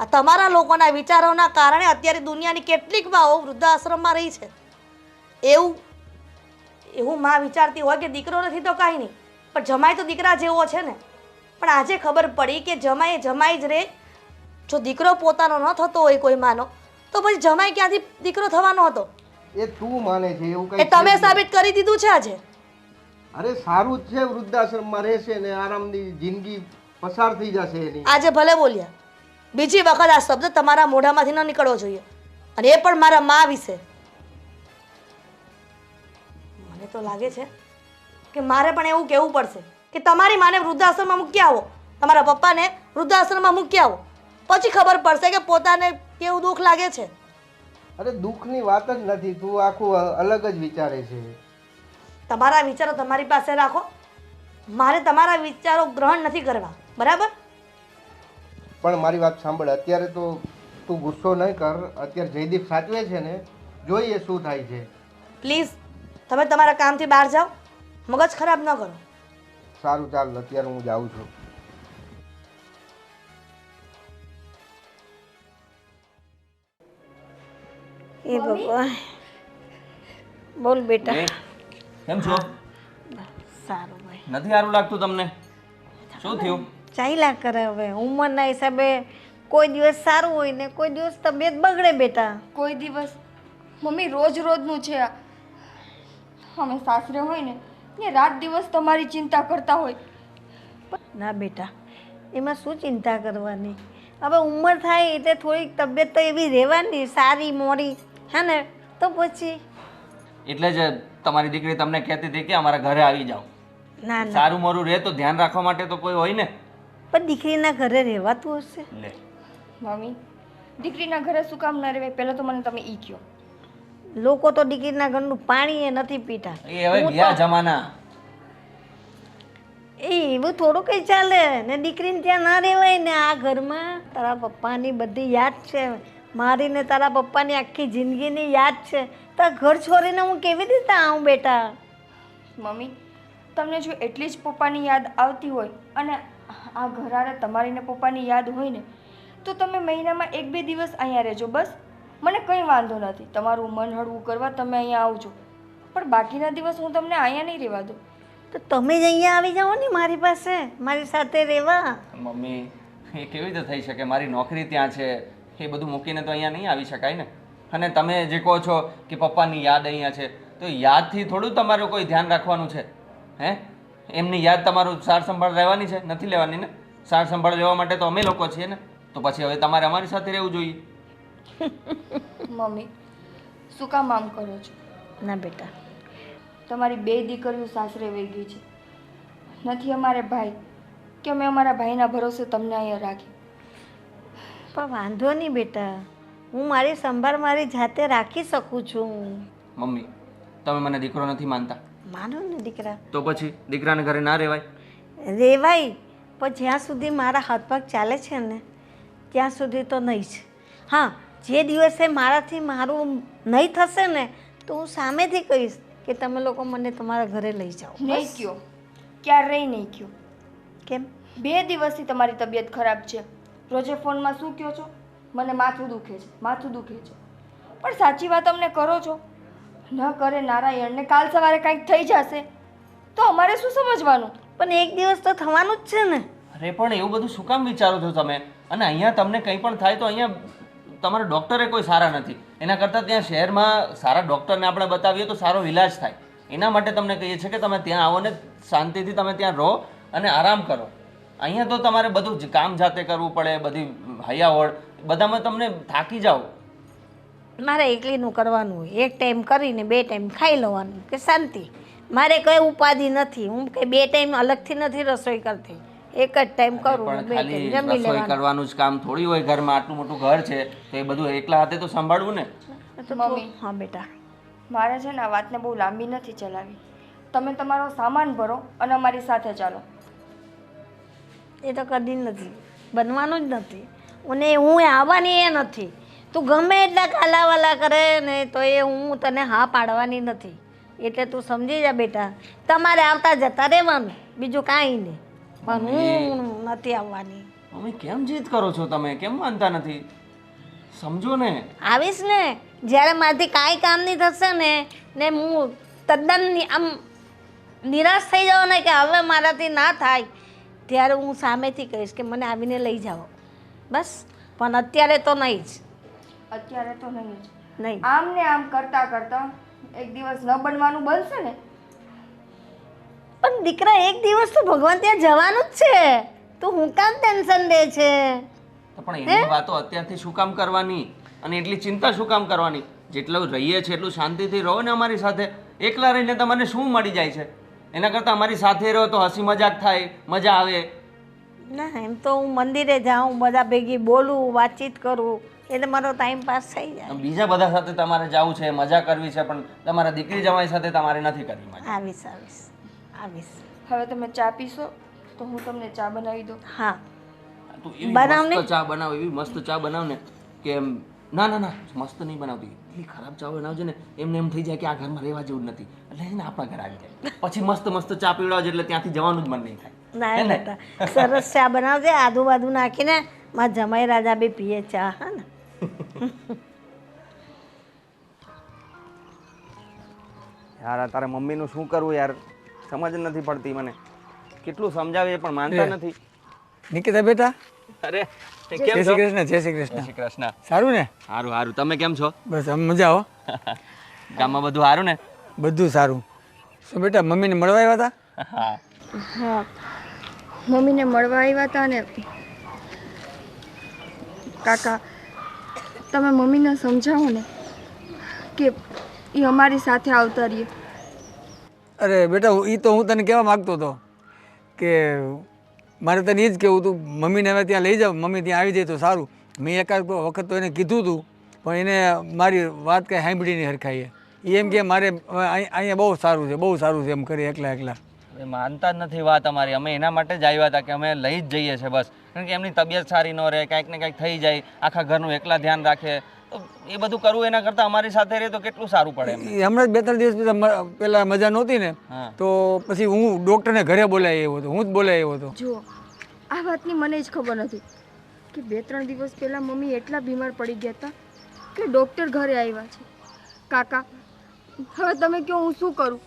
આ તમારા લોકોના વિચારોના કારણે અત્યારે દુનિયાની કેટલીક માઓ વૃદ્ધાશ્રમમાં રહી છે. એવું માં વિચારતી હોય કે દીકરો નથી તો કાંઈ નહીં, પણ જમાઈ તો દીકરા જેવો છે ને. પણ આજે ખબર પડી કે જમાઈ એ જમાઈ જ રહે. જો દીકરો પોતાનો ન થતો હોય કોઈ માનો, તો પછી જમાઈ ક્યાંથી દીકરો થવાનો હતો? એ તું માને છે એવું એ કઈ? તમે સાબિત કરી દીધું છે આજે. અરે સારું જ છે, વૃદ્ધાશ્રમમાં રહેશે ને આરામની જિંદગી પસાર થઈ જશે એની. આજે ભલે બોલ્યા, બીજી વખત આ શબ્દ તમારા મોઢામાંથી ન નીકળવો જોઈએ, અને એ પણ મારા મા વિશે. મને તો લાગે છે કે મારે પણ એવું કહેવું પડશે કે તમારી માને વૃદ્ધાશ્રમમાં મૂકી આવો, તમારા પપ્પાને વૃદ્ધાશ્રમમાં મૂકી આવો, પછી ખબર પડશે કે પોતાને કેવું દુઃખ લાગે છે. અરે દુઃખની વાત જ નથી, તું આખું અલગ જ વિચારે છે. તમારા વિચારો તમારી પાસે રાખો, મારે તમારા વિચારો ગ્રહણ નથી કરવા, બરાબર? પણ મારી વાત સાંભળ, અત્યારે તો તું ગુસ્સો નહીં કર. અત્યારે જયદીપ સાચવે છે ને, જોઈએ શું થાય છે. પ્લીઝ તમે તમારા કામથી બહાર જાઓ, મગજ ખરાબ ન કરો. સારું ચાલ, અત્યારે હું જાઉં છું. એ ભગવાન, બોલ બેટા. કેમ છો? સારું ભાઈ. નથી સારું લાગતું તમને? શું થયું? ચાલ્યા કરે હવે, ઉંમરના હિસાબે કોઈ દિવસ સારું હોય ને કોઈ દિવસ તબિયત બગડે બેટા. કોઈ દિવસ મમ્મી રોજ રોજનું છે આ. અમે સાસરે હોય ને એ રાત દિવસ તમારી ચિંતા કરતા હોય. ના બેટા, એમાં શું ચિંતા કરવાની? હવે ઉંમર થાય એટલે થોડીક તબિયત તો એવી રહેવાની, સારી મોરી, હે ને? તો પછી એટલે જ તમારી દીકરી તમને કહેતી હતી કે અમારા ઘરે આવી જાઓ. ના ના, સારું મોરું રહે તો ધ્યાન રાખવા માટે તો કોઈ હોય ને. પણ દીકરીના ઘરે રહેવાતું હશે. લે, મમ્મી દીકરીના ઘરે શું કામ ન રહેવાય? પહેલાં તો મને તમે ઈ કહો. લોકો તો દીકરીના ઘરનું પાણી એ નથી પીતા. એ હવે ગયા જમાના. એ એવું થોડું કંઈ ચાલે ને, દીકરીને ત્યાં ના રહેવાય ને. આ ઘરમાં તારા પપ્પાની બધી યાદ છે, મારી ને તારા પપ્પાની આખી જિંદગીની યાદ છે. તારા ઘર છોડીને હું કેવી રીતે આવું બેટા? મમ્મી તમને જો એટલી જ પપ્પાની યાદ આવતી હોય અને આ ઘરારે તમારી ને પપ્પાની યાદ હોય ને, તો તમે મહિનામાં 1-2 દિવસ અહીંયા રહેજો બસ. મને કંઈ વાંધો નથી, તમારું મન હળવું કરવા તમે અહીંયા આવજો, પણ બાકીના દિવસ હું તમને અહીંયા નહીં રહેવા દઉં. તો તમે જ અહીંયા આવી જાઓ ને મારી પાસે, મારી સાથે રહેવા. મમ્મી એ કેવી રીતે થઈ શકે? મારી નોકરી ત્યાં છે, એ બધું મૂકીને તો અહીંયા નહીં આવી શકાય ને. અને તમે જે કહો છો કે પપ્પાની યાદ અહીંયા છે, તો યાદથી થોડું તમારું કોઈ ધ્યાન રાખવાનું છે? હે, એમની યાદ તમારું સાર સંભાળ રહેવાની છે? નથી લેવાની ને. સાર સંભાળ લેવા માટે તો અમે લોકો છીએ ને. તો પછી હવે તમારે અમારી સાથે રહેવું જોઈએ. મમ્મી શું કામ આમ કરો છો? ના બેટા, તમારી 2 દીકરીઓ સાસરે વહી ગઈ છે. નથી અમારે ભાઈ કે અમે અમારા ભાઈના ભરોસે તમને અહીંયા રાખી. પણ વાંધો નહીં બેટા, હું મારી સંભાળ મારી જાતે રાખી શકું છું. મમ્મી તમે મને દીકરો નથી માનતા? માનો ને દીકરા, તો પછી દીકરાને ઘરે ના રહેવાય? રેવાય, પણ જ્યાં સુધી મારા હાથ પગ ચાલે છે ને ત્યાં સુધી તો નહીં જ. હા, જે દિવસે મારાથી મારું નહીં થશે ને તો હું સામેથી કહીશ કે તમે લોકો મને તમારા ઘરે લઈ જાઓ. નહીં કયો, ક્યારેય નહીં કયો. કેમ? 2 દિવસથી તમારી તબિયત ખરાબ છે. રોજે ફોનમાં શું કહો છો? મને માથું દુખે છે, માથું દુખે છે. પણ સાચી વાત અમને કરો છો? ન કરે નારાયણને કાલ સવારે કંઈક થઈ જશે તો અમારે શું સમજવાનું? પણ એક દિવસ તો થવાનું જ છે ને. અરે પણ એવું બધું શું કામ વિચારો છો તમે? અને અહીંયા તમને કંઈ પણ થાય તો અહીંયા તમારા ડૉક્ટરે કોઈ સારા નથી. એના કરતાં ત્યાં શહેરમાં સારા ડૉક્ટરને આપણે બતાવીએ તો સારો ઇલાજ થાય. એના માટે તમને કહીએ છીએ કે તમે ત્યાં આવો ને શાંતિથી તમે ત્યાં રહો અને આરામ કરો. અહીંયા તો તમારે બધું જ કામ જાતે કરવું પડે, બધી હૈયાવળ બધામાં તમને થાકી જાઓ. મારે એકલીનું કરવાનું હોય, એક ટાઈમ કરીને 2 ટાઈમ ખાઈ લેવાનું કે શાંતિ. મારે કંઈ ઉપાધિ નથી, હું કંઈ 2 ટાઈમ અલગથી નથી રસોઈ કરતી, એક જ ટાઈમ કરું, પણ 2 ખાલી ટાઈમ જમી રસોઈ લેવાનું. કરવાનું જ કામ થોડી હોય ઘરમાં. આટલું મોટું ઘર છે તો એ બધું એકલા હાથે તો સંભાળવું ને. મમ્મી હા બેટા, મારે છે ને આ વાતને બહુ લાંબી નથી ચલાવી. તમે તમારો સામાન ભરો અને અમારી સાથે ચાલો. એ તો કદી નથી બનવાનું જ નથી, અને હું આવવાની એ નથી. તું ગમે એટલા કાલાવાલા કરે ને તો એ હું તને હા પાડવાની નથી. એટલે તું સમજી જા બેટા, તમારે આવતા જતા રહેવાનું, બીજું કાંઈ નહીં. પણ હું નથી આવવાની. મમ્મી કેમ જીદ કરો છો તમે? કેમ માનતા નથી? સમજો ને. આવીશ ને જ્યારે મારાથી કાંઈ કામ નહીં થશે ને હું તદ્દન આમ નિરાશ થઈ જાઉં ને કે હવે મારાથી ના થાય, ત્યારે હું સામેથી કહીશ કે મને આવીને લઈ જાઓ બસ. પણ અત્યારે તો નહીં જ, અત્યારે તો નહીં જ. નહીં. આમ ને આમ કરતા કરતા એક દિવસ ન બનવાનું બનશે ને પણ દીકરા એક દિવસ તો ભગવાન ત્યાં જવાનું જ છે, તો હું કામ ટેન્શન લે છે? તો પણ એની વાતો અત્યારથી શું કામ કરવાની અને એટલી ચિંતા શું કામ કરવાની? જેટલું રહીએ છીએ એટલું શાંતિથી રહો ને અમારી સાથે. એકલા રહીને તમને શું મળી જાય છે? એના કરતાં અમારી સાથે રહો તો હસી મજાક થાય, મજા આવે. ના, એમ તો હું મંદિરે જાઉં, બધા ભેગી બોલું, વાતચીત કરું, એટલે મારો ટાઈમ પાસ થઈ જાય. બીજા બધા સાથે તમારે જવું છે, મજા કરવી છે, પણ તમારા દીકરી જમાઈ સાથે તમારે નથી કરવી મજા. આવીશ આવીશ આવીશ. હવે તમે ચા પીશો તો હું તમને ચા બનાવી દઉં. હા, તું એવી બનાવ ને. મસ્ત ચા બનાવ, એવી મસ્ત ચા બનાવ ને કે એમ ના ના ના મસ્ત નહીં બનાવતી, એટલી ખરાબ ચા બનાવજે ને એમને એમ થઈ જાય કે આ ઘરમાં રહેવા જેવું જ નથી, એટલે એને આપણા ઘર આવી જાય. પછી મસ્ત મસ્ત ચા પીવડાવજે એટલે ત્યાંથી જવાનું જ મન નહીં થાય. ના બેટા, સરસ ચા બનાવજે, આદુ બાદુ નાખીને. મારા જમાઈ રાજા બી પીએ ચા. હા ને? યાર આ તારા મમ્મીનું શું કરવું યાર, સમજ નથી પડતી મને. કેટલું સમજાવીએ પણ માનતા નથી. નિકિતા બેટા, અરે જય શ્રી કૃષ્ણ. જય શ્રી કૃષ્ણ. શ્રી કૃષ્ણ. સારું ને? સારું સારું. તમે કેમ છો? બસ આમ મજા હો. ગામમાં બધું સારું ને? બધું સારું. શું બેટા મમ્મીને મળવા આવ્યા હતા? હા. હા, મમ્મીને મળવા આવ્યા હતા ને કાકા, તમે મમ્મીને સમજાવો ને કે એ અમારી સાથે આવતા રહીએ. અરે બેટા એ તો હું તને કહેવા માગતો હતો કે મારે તને એ જ કહેવું હતું, મમ્મીને હવે ત્યાં લઈ જાઓ, મમ્મી ત્યાં આવી જાય તો સારું. મેં એકાદ વખત તો એને કીધું હતું પણ એને મારી વાત કંઈ સાંભળી નહીં હરખાઈએ. એ એમ કે મારે અહીંયા બહુ સારું છે, બહુ સારું છે એમ કરી એકલા એકલા. એ માનતા જ નથી વાત અમારી. અમે એના માટે જ આવ્યા હતા કે અમે લઈ જ જઈએ છીએ બસ, કારણ કે એમની તબિયત સારી ન રહે, કાંઈક ને કાંઈક થઈ જાય, આખા ઘરનું એકલા ધ્યાન રાખે, તો એ બધું કરવું એના કરતાં અમારી સાથે રહે તો કેટલું સારું પડે એમ. એ હમણાં જ 2-3 દિવસ પહેલાં મજા નહોતી ને, હા. તો પછી હું ડૉક્ટરને ઘરે બોલાવી આવ્યો હતો, હું જ બોલાવી આવ્યો હતો. જુઓ, આ વાતની મને જ ખબર નથી કે 2-3 દિવસ પહેલાં મમ્મી એટલા બીમાર પડી ગયા હતા કે ડૉક્ટર ઘરે આવ્યા છે. કાકા, હવે તમે કહો હું શું કરું?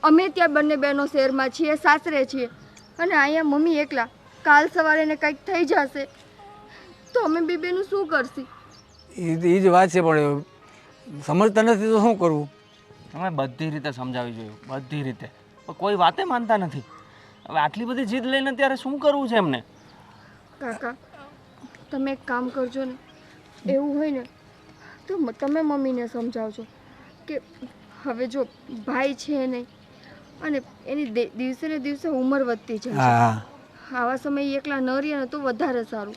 અમે ત્યાં બંને બહેનો શહેરમાં છીએ, સાસરે છીએ, અને અહીંયા મમ્મી એકલા. કાલ સવારે એને કંઈક થઈ જશે તો અમે બે બેનું શું કરશી? એ જ વાત છે, પણ સમજતા નથી તો શું કરવું? અમે બધી રીતે સમજાવી જોયું, બધી રીતે, પણ કોઈ વાતે માનતા નથી. હવે આટલી બધી જીદ લઈને ત્યારે શું કરવું છે એમને? કાકા, તમે એક કામ કરજો ને, એવું હોય ને તો તમે મમ્મીને સમજાવજો કે હવે જો ભાઈ છે નહીં અને એની દિવસે ને દિવસે ઉંમર વધતી જાય છે. હા, આવા સમયે એકલા ન રહીએ ને તો વધારે સારું.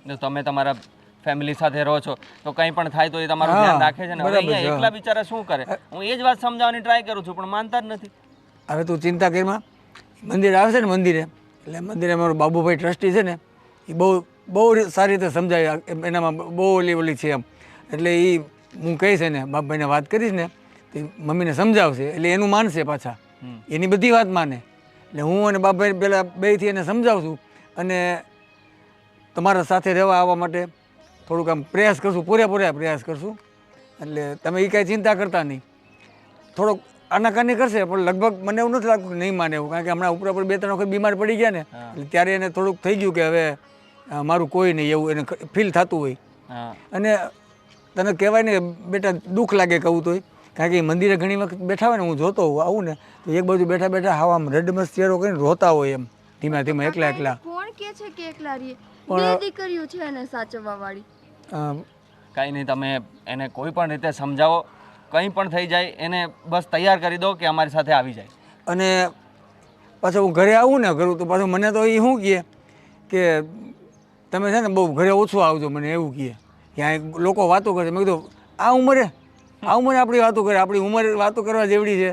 જો તમે તમારા ફેમિલી સાથે રહો છો તો કંઈ પણ થાય તો એ તમારું હા, ધ્યાન રાખે છે ને. હવે બરાબર અહીંયા છે. એકલા બિચારા શું કરે? હું એ જ વાત સમજાવવાની ટ્રાય કરું છું પણ માનતા જ નથી. હવે તું ચિંતા કરીમાં, મંદિર આવશે ને મંદિરે, એટલે મંદિરે મારો બાબુભાઈ ટ્રસ્ટી છે ને, એ બહુ સારી રીતે સમજાય, એનામાં બહુ ઓલી છે એમ. એટલે એ હું કહીશ ને બાપભાઈને વાત કરીશ ને તો મમ્મીને સમજાવશે, એટલે એનું માનશે પાછા, એની બધી વાત માને. એટલે હું અને બાપભાઈ પહેલાં બેથી એને સમજાવું છું અને તમારા સાથે રહેવા આવવા માટે થોડુંક આમ પ્રયાસ કરશું, પૂરેપૂરા પ્રયાસ કરશું. એટલે તમે એ કાંઈ ચિંતા કરતા નહીં. થોડોક આનાકાની કરશે પણ લગભગ મને એવું નથી લાગતું કે નહીં માને એવું, કારણ કે હમણાં ઉપર 2-3 વખત બીમાર પડી ગયા ને, એટલે ત્યારે એને થોડુંક થઈ ગયું કે હવે મારું કોઈ નહીં, એવું એને ફીલ થતું હોય. અને તને કહેવાય ને બેટા દુઃખ લાગે કહું તોય, કારણ કે મંદિરે ઘણી વખત બેઠા હોય ને, હું જોતો હોઉં આવું ને તો એક બાજુ બેઠા બેઠા હાવ આમ રડમસ ચહેરો કરીને રોતા હોય એમ, ધીમે ધીમે એકલા એકલા. કોણ કહે છે કે એકલા રહીએ? બે દીકરીઓ છે એને સાચવવા વાળી. કાંઈ નહીં, તમે એને કોઈ પણ રીતે સમજાવો, કંઈ પણ થઈ જાય એને બસ તૈયાર કરી દો કે અમારી સાથે આવી જાય. અને પાછું હું ઘરે આવું ને કરું તો પાછું મને તો એ શું કહે કે તમે છે ને બહુ ઘરે ઓછું આવજો, મને એવું કહે. ક્યાંય લોકો વાતો કરે, મેં કીધું આ ઉંમરે આપણી વાતો કરે, આપણી ઉંમર વાતો કરવા જેવડી છે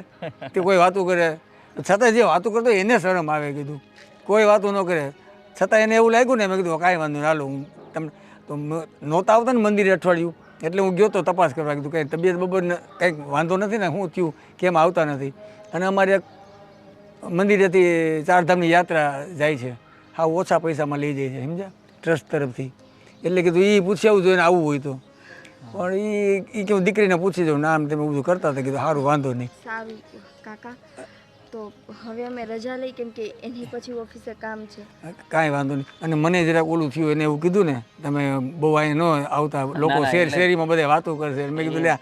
તે કોઈ વાતો કરે, છતાં જે વાતો કરતો એને શરમ આવે. કીધું કોઈ વાતો ન કરે, છતાં એને એવું લાગ્યું ને, મેં કીધું કાંઈ વાંધો નહીં, હાલો હું તમને તો નહોતા આવતા ને મંદિરે અઠવાડિયું, એટલે હું ગયો તો તપાસ કરવા. કીધું કંઈ તબિયત બબરને કંઈક વાંધો નથી ને, શું થયું, કેમ આવતા નથી? અને અમારે એક મંદિરેથી 4 ધામની યાત્રા જાય છે, હા ઓછા પૈસામાં લઈ જાય છે, સમજ્યા, ટ્રસ્ટ તરફથી. એટલે કીધું એ પૂછી આવું જોઈએ ને આવવું હોય તો. પણ એ કે દીકરીને પૂછી જાઉં, નામ તમે બધું કરતા હતા. કીધું સારું, વાંધો નહીં. સારું કાકા, તો હવે અમે રજા લઈ, કેમ કે એની પછી ઓફિસે કામ છે. કાંઈ વાંધો નહીં. અને મને જરાક ઓલું થયું, એને એવું કીધું ને તમે બહુ અહીંયા ન આવતા, લોકો શેરીમાં બધા વાતો કરશે. મેં કીધું લે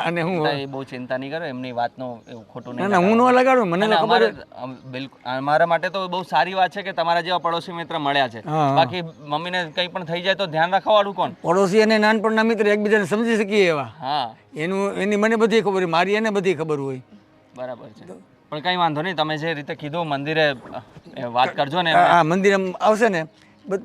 અને હું એ બહુ ચિંતા નહીં કરો, એમની વાતનો એવું ખોટું ના નહીં ના હું ન લગાડું, મને તો ખબર જ. બિલકુલ અમારા માટે તો બહુ સારી વાત છે કે તમારા જેવા પડોશી મિત્ર મળ્યા છે. હા, હા. બાકી મમ્મીને કંઈ પણ થઈ જાય તો ધ્યાન રાખવાવાળું કોણ? પડોશી અને નાનપણના મિત્ર એકબીજાને સમજી શકીએ એવા. હા એની મને બધી ખબર હોય, મારી એને બધી ખબર હોય. બરાબર છે. પણ કંઈ વાંધો નહીં, તમે જે રીતે કીધું મંદિરે વાત કરજો ને. આ મંદિર આવશે ને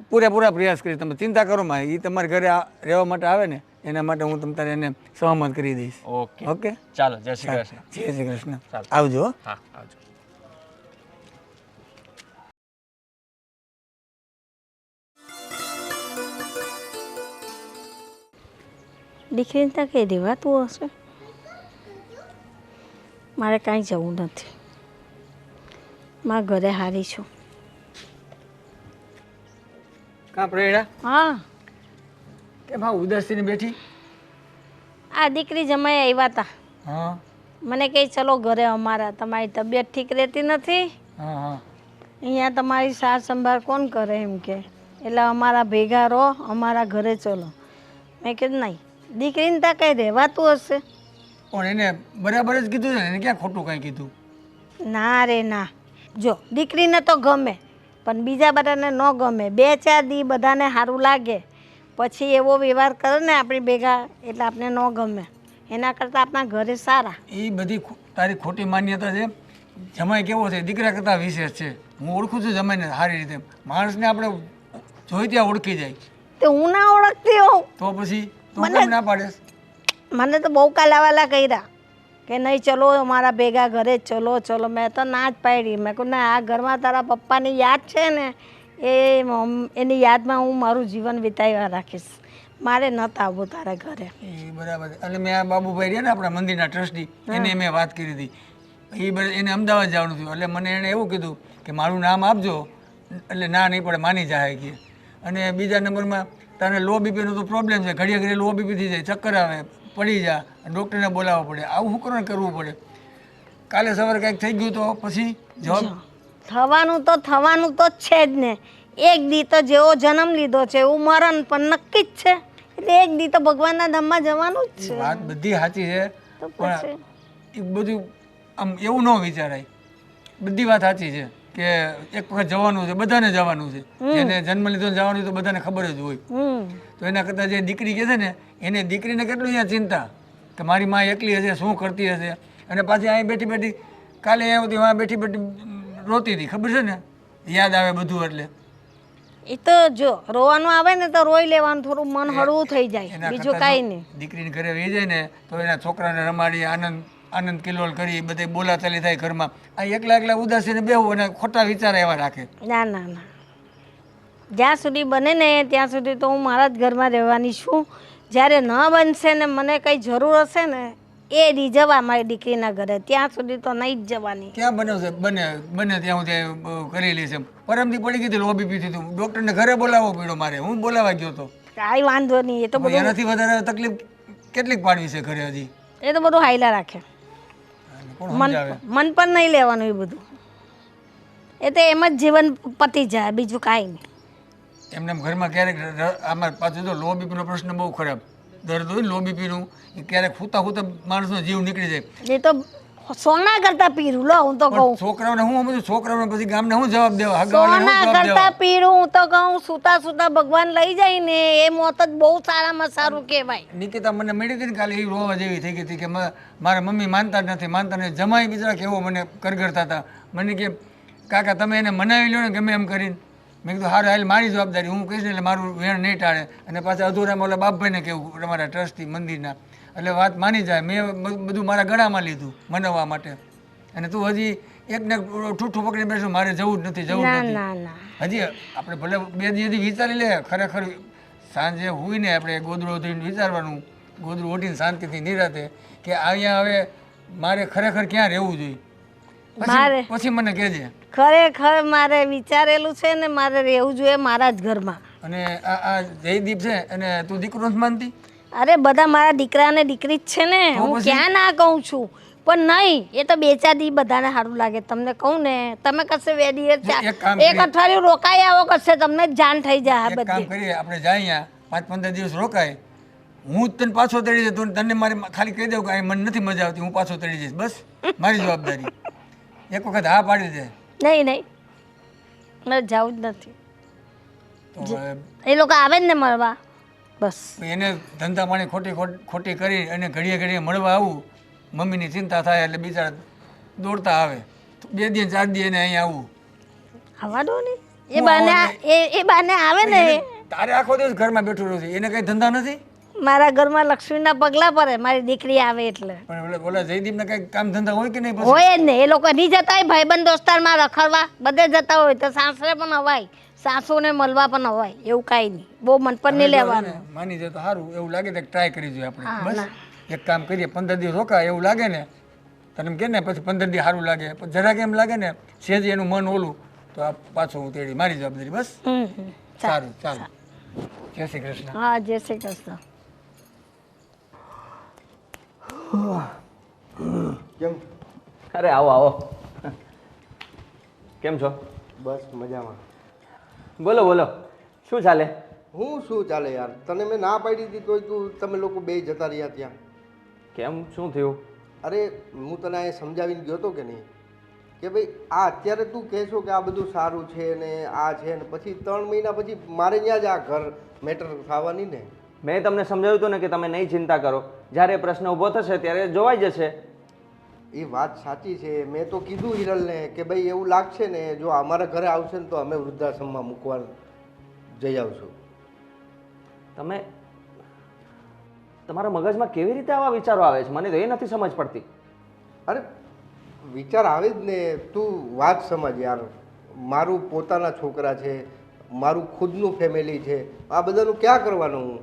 પૂરેપૂરા પ્રયાસ કરી, તમે ચિંતા કરો માં. એ તમારા ઘરે રહેવા માટે આવે ને એના માટે હું તમારે એને સહમત કરી દઈશ. ઓકે ઓકે ચાલો, જય શ્રી કૃષ્ણ. જય શ્રી કૃષ્ણ. ચાલો. આવજો હો. હા આવજો. દીકરીને ત્યાં કંઈ રહેવાતું હશે. મારે કાંઈ જવું નથી, મારા ઘરે હારી છું. કાં પ્રેરણા હા, કેમ હા ઉદાસીને બેઠી? આ દીકરી જમાઈ આવ્યા હતા, હા મને કહે ચલો ઘરે અમારા, તમારી તબિયત ઠીક રહેતી નથી, હા હા અહીંયા તમારી સાર સંભાળ કોણ કરે એમ કે, એટલે અમારા ભેગા રહો, અમારા ઘરે ચલો. મેં કીધું નહીં, દીકરીને ત્યાં કંઈ રહેવાતું હશે. પણ એને બરાબર જ કીધું છે ને, એને ક્યાં ખોટું કાંઈ કીધું? ના રે ના, જો દીકરીને તો ગમે પણ બીજા બધાને ન ગમે. 2-4 દી બધાને સારું લાગે, પછી એવો વ્યવહાર કરે ને આપણી ભેગા એટલે આપણે ન ગમે. એના કરતાં આપણા ઘરે સારા. એ બધી તારી ખોટી માન્યતા છે. જમાઈ કેવો છે દીકરા કરતાં વિશેષ છે. હું ઓળખું છું જમાઈને સારી રીતે. માણસને આપણે જોઈ ત્યાં ઓળખી જાય. તો હું ના ઓળખતી હોઉં. તો પછી તું કેમ ના પાડેસ? મને તો બહુ કાલાવાલા કર્યા કે નહીં ચલો અમારા ભેગા ઘરે જ ચલો ચલો. મેં તો ના જ પાડી. મેં કહું ના, આ ઘરમાં તારા પપ્પાની યાદ છે ને એની યાદમાં હું મારું જીવન વિતાવ્યા રાખીશ. મારે નહોતું આવવું તારા ઘરે. એ બરાબર. એટલે મેં આ બાબુભાઈ રહ્યા ને આપણા મંદિરના ટ્રસ્ટી, એને મેં વાત કરી હતી. એને અમદાવાદ જવાનું થયું એટલે મને એણે એવું કીધું કે મારું નામ આપજો, એટલે ના નહીં પડે, માની જાય કે. અને બીજા નંબરમાં તને લો બીપીનો તો પ્રોબ્લેમ છે, ઘડીએ ઘડીએ લો બીપી થઈ જાય, ચક્કર આવે, પડી જા, ડૉક્ટરને બોલાવવા પડે. આવું શું કરવું પડે? કાલે સવારે કંઈક થઈ ગયું તો પછી જવાબ થવાનું તો છે જ ને. એક દી તો જેવો જન્મ લીધો છે એવું મરણ પણ નક્કી જ છે. એટલે એક દી તો ભગવાનના ધામમાં જવાનું જ છે. વાત બધી સાચી છે, તો પણ પછી એ બધું આમ એવું ન વિચારાય. બધી વાત સાચી છે કે એક વખત જવાનું છે, બધાને જવાનું છે. જેને જન્મ લીધો જવાનું તો બધાને ખબર જ હોય. તો એના કરતાં જે દીકરી કહે છે ને, એને દીકરીને કેટલું અહીંયા ચિંતા કે મારી માં એકલી હશે, શું કરતી હશે. અને પાછી અહીં બેઠી બેઠી કાલે અહીંયા હતી, વાં બેઠી બેઠી રોતી હતી, ખબર છે ને, યાદ આવે બધું. એટલે એ તો જો રોવાનું આવે ને તો રોઈ લેવાનું, થોડું મન હળવું થઈ જાય, એના બીજું કરતાં કાંઈ જો નહીં. દીકરીને ઘરે વહી જાય ને તો એના છોકરાને રમાડી આનંદ કિલોલ કરી, બધે બોલાચાલી થાય ઘરમાં. આ એકલા એકલા ઉદાસીને બેહવું અને ખોટા વિચાર એવા રાખે. ના ના ના, જ્યાં સુધી બને ને ત્યાં સુધી તો હું મારા જ ઘરમાં રહેવાની છું. જ્યારે ન બનશે ને મને કંઈ જરૂર હશે ને એ દી જવા મારી દીકરીના ઘરે, ત્યાં સુધી તો નહીં જ જવાની. ક્યાં બને છે? બને ત્યાં હું કરી લઈશ. એમ પરમથી પડી ગઈ હતી, લો બીપી થયું, ડૉક્ટરને ઘરે બોલાવવો પડ્યો મારે. હું બોલાવા ગયો હતો. કાંઈ વાંધો નહીં, એ તો બધું એનાથી વધારે તકલીફ કેટલીક પાડવી છે ઘરે હજી? એ તો બધું હાઈલા રાખે. કોણ સમજાવે? મન પર નહીં લેવાનું એ બધું. એ તો એમ જ જીવન પતી જાય, બીજું કાંઈ નહીં. એમને ઘરમાં ક્યારેક આમાં પાછું તો લો બીપીનો પ્રશ્ન બહુ ખરાબ. દર્દ હોય ને લો બીપીનું, એ ક્યારેક ખૂતા ખૂતા માણસનો જીવ નીકળી જાય. એ તો સોના કરતા પીરું, લો હું તો કહું. છોકરાઓને હું સમજુ, છોકરાઓને પછી ગામને શું જવાબ દેવા? હગાવાને શું સોના જવાબ કરતા દેવા? પીરું હું તો કહું. સુતા સુતા ભગવાન લઈ જાય ને એ મોત જ બહુ સારામાં સારું કહેવાય. નિકિતા મને મળી હતી ને કાલે, એ રોવા જેવી થઈ ગઈ હતી કે મારા મમ્મી માનતા જ નથી, માનતા નથી. જમાઈ બિચારા કેવો મને કરગરતા હતા. મને કે કાકા તમે એને મનાવી લો ને ગમે એમ કરીને. મેં કીધું હારું હાલ, મારી જવાબદારી, હું કહીશ ને એટલે મારું વેણ નહીં ટાળે. અને પાછા અધૂરામાં ઓલા બાપભાઈને કહેવું, તમારા ટ્રસ્ટી મંદિરના, એટલે વાત માની જાય. મેં બધું મારા ગળામાં લીધું મનાવવા માટે. અને તું હજી એકને ઠૂઠું પકડી બેસો, મારે જવું જ નથી, જવું જ ના નથી. ના ના, હજી આપણે ભલે 2 દિવસથી વિચારી લે. ખરેખર સાંજે હોય ને આપણે ગોદડું ઓઢીને વિચારવાનું, ગોદડું ઓઢીને શાંતિથી નિરાતે કે અહીંયા હવે મારે ખરેખર ક્યાં રહેવું જોઈએ. પછી મને કહેજે. ખરેખર મારે વિચારેલું છે ને, મારે રહેવું જોઈએ મારા જ ઘરમાં. અને આ જયદીપ છે અને તું દીકરો નથી માનતી? અરે બધા મારા દીકરા ને દીકરી જ છે ને, હું ક્યાં ના કહું છું. પણ નહીં, એ તો 2-4 દી બધાને સારું લાગે. તમને કહું ને, તમે કશે 2 દિવસ એક અઠવાડિયું રોકાઈ આવો, કશે તમને જાણ થઈ જાય. એક કામ કરીએ, આપણે જાય અહીંયા 5-15 દિવસ રોકાય, હું જ તને પાછો તળી જતો તને મારે ખાલી કહી દઉં કે અહીં મને નથી મજા આવતી, હું પાછો તળી જઈશ, બસ મારી જવાબદારી. એક વખત હા પાડી દે નહીં નહીં, મારે જવું જ નથી. તો હવે એ લોકો આવે ને મળવા, બસ. એને ધંધા પાણી ખોટી કરી અને ઘડીએ ઘડીએ મળવા આવું, મમ્મીની ચિંતા થાય એટલે બિચારા દોડતા આવે. 2 દી 4 દી એને અહીં આવું. આવવા દો ને, એ હું બાને આવવા એ બાને આવે ને. તારે આખો દિવસ ઘરમાં બેઠું રહું છે, એને કઈ ધંધા નથી. મારા ઘરમાં લક્ષ્મીના પગલા પડે મારી દીકરી આવે એટલે. પણ ઓલા જયદીપને કઈ કામ ધંધા હોય કે નહીં? પછી હોય જ ને, એ લોકો નહીં જતા હોય ભાઈબંધ દોસ્તારમાં રખડવા, બધે જતા હોય તો સાસરે પણ અવાય, સાસુને મળવા પણ અવાય, એવું કાંઈ નહીં. બહુ મન પર નહીં લેવાનું. માની જાય તો સારું. એવું લાગે તો ટ્રાય કરી જોઈએ આપણે. બસ એક કામ કરીએ, 15 દિવસ રોકાય. એવું લાગે ને તને એમ કે ને પછી 15 દિવસ સારું લાગે, પછી જરાક એમ લાગે ને સેજ એનું મન ઓલું, તો આ પાછું હું તેડી મારી જવાબદારી. બસ સારું, ચાલો. જય શ્રી કૃષ્ણ. હા, જય શ્રી કૃષ્ણ. કેમ? અરે આવો આવો. કેમ છો? બસ મજામાં. બોલો બોલો, શું ચાલે? હું શું ચાલે યાર, તને મેં ના પાડી હતી તોય તમે લોકો બે જતા રહ્યા ત્યાં. કેમ, શું થયું? અરે હું તને અહીંયા સમજાવીને ગયો હતો કે નહીં કે ભાઈ આ અત્યારે તું કહેશો કે આ બધું સારું છે ને આ છે ને પછી 3 મહિના પછી મારે ત્યાં જ આ ઘર મેટર થવાની ને. મેં તમને સમજાવ્યું હતું ને કે તમે નહીં ચિંતા કરો, જ્યારે પ્રશ્ન ઊભો થશે ત્યારે જોવાઈ જશે. એ વાત સાચી છે. મેં તો કીધું હિરલને કે ભાઈ એવું લાગશે ને જો અમારા ઘરે આવશે ને તો અમે વૃદ્ધાશ્રમમાં મૂકવા જઈ આવશું. તમે તમારા મગજમાં કેવી રીતે આવા વિચારો આવે છે? મને તો એ નથી સમજ પડતી. અરે વિચાર આવે જ ને, તું વાત સમજ યાર. મારું પોતાના છોકરા છે, મારું ખુદનું ફેમિલી છે, આ બધાનું ક્યાં કરવાનું હું?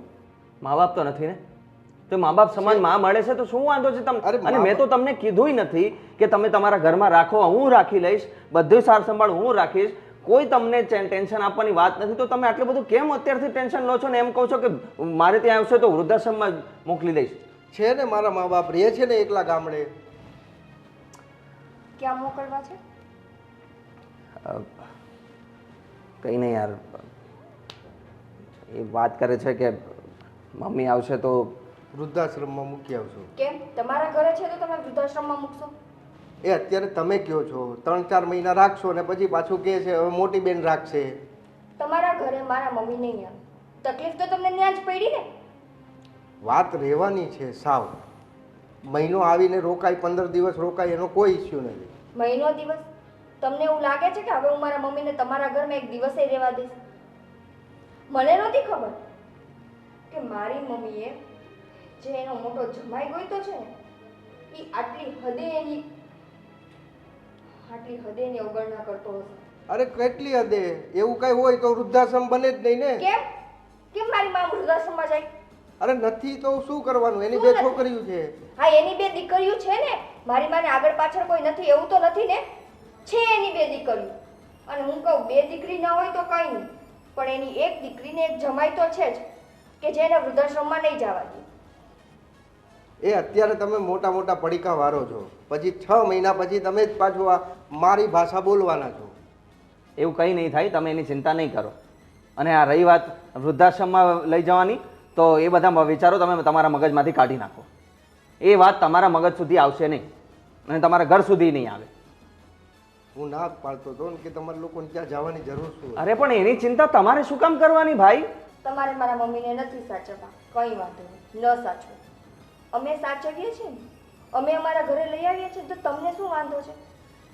મા બાપ તો નથી ને, તો મા બાપ સમાન માં મળે છે તો શું વાંધો છે તમને? અરે અને મેં તો તમને કીધુંય નથી કે તમે તમારા ઘરમાં રાખો, હું રાખી લઈશ, બધું સાર સંભાળ હું રાખીશ, કોઈ તમને ટેન્શન આપવાની વાત નથી. તો તમે આટલું બધું કેમ અત્યારથી ટેન્શન લો છો ને એમ કહો છો કે મારે ત્યાં આવશે તો વૃદ્ધાશ્રમમાં મોકલી દઈશ? છે ને મારા મા બાપ રહે છે ને એકલા ગામડે. ક્યાં મોકલવા છે? કંઈ નહીં યાર, એ વાત કરે છે કે મમ્મી આવશે તો વૃદ્ધાશ્રમમાં મૂકી આવશો. કેમ તમારા ઘરે છે તો તમે વૃદ્ધાશ્રમમાં મૂકશો? એ અત્યારે તમે કહો છો 3-4 મહિના રાખશો ને પછી પાછું કહે છે હવે મોટી બેન રાખશે. તમારા ઘરે મારા મમ્મી નહીં આવે, તકલીફ તો તમને ત્યાં જ પડી ને. વાત રહેવાની છે સાવ. મહિનો આવીને રોકાય, 15 દિવસ રોકાય, એનો કોઈ ઇસ્યુ નથી. મહિનો દિવસ તમને એવું લાગે છે કે હવે હું મારા મમ્મીને તમારા ઘરમાં એક દિવસે રહેવા દઈશ? મને નહોતી ખબર કે મારી મમ્મીએ જે એનો મોટો જમાઈ ગોઈતો છે ને એ આટલી હદે એની અવગણના કરતો હશે. અરે કેટલી હદે? એવું કઈ હોય તો વૃદ્ધાશ્રમ બને જ નહીં ને. કેમ કેમ મારી મા વૃદ્ધાશ્રમમાં જાય? અરે નથી તો શું કરવાનું? એની શું 2 નથી? છોકરીઓ છે. હા, એની 2 દીકરીઓ છે ને. મારી માને આગળ પાછળ કોઈ નથી એવું તો નથી ને? છે એની 2 દીકરીઓ. અને હું કહું 2 દીકરી ના હોય તો કંઈ નહીં, પણ એની એક દીકરીને એક જમાઈ તો છે જ કે જેને વૃદ્ધાશ્રમમાં નહીં જવા દે. એ અત્યારે તમે મોટા મોટા પડીકા વારો છો, પછી 6 મહિના પછી તમે જ પાછું આ મારી ભાષા બોલવાના છો. એવું કંઈ નહીં થાય, તમે એની ચિંતા નહીં કરો. અને આ રહી વાત વૃદ્ધાશ્રમમાં લઈ જવાની, તો એ બધા વિચારો તમે તમારા મગજમાંથી કાઢી નાખો. એ વાત તમારા મગજ સુધી આવશે નહીં અને તમારા ઘર સુધી નહીં આવે. હું ના જ પાડતો હતો ને કે તમારે લોકોને ત્યાં જવાની જરૂર શું? અરે પણ એની ચિંતા તમારે શું કામ કરવાની ભાઈ? તમારે મારા મમ્મીને નથી સાચવવા, કંઈ વાંધો નહીં, ન સાચવો. અમે સાચવીએ છીએ ને, અમે અમારા ઘરે લઈ આવીએ છીએ તો તમને શું વાંધો છે?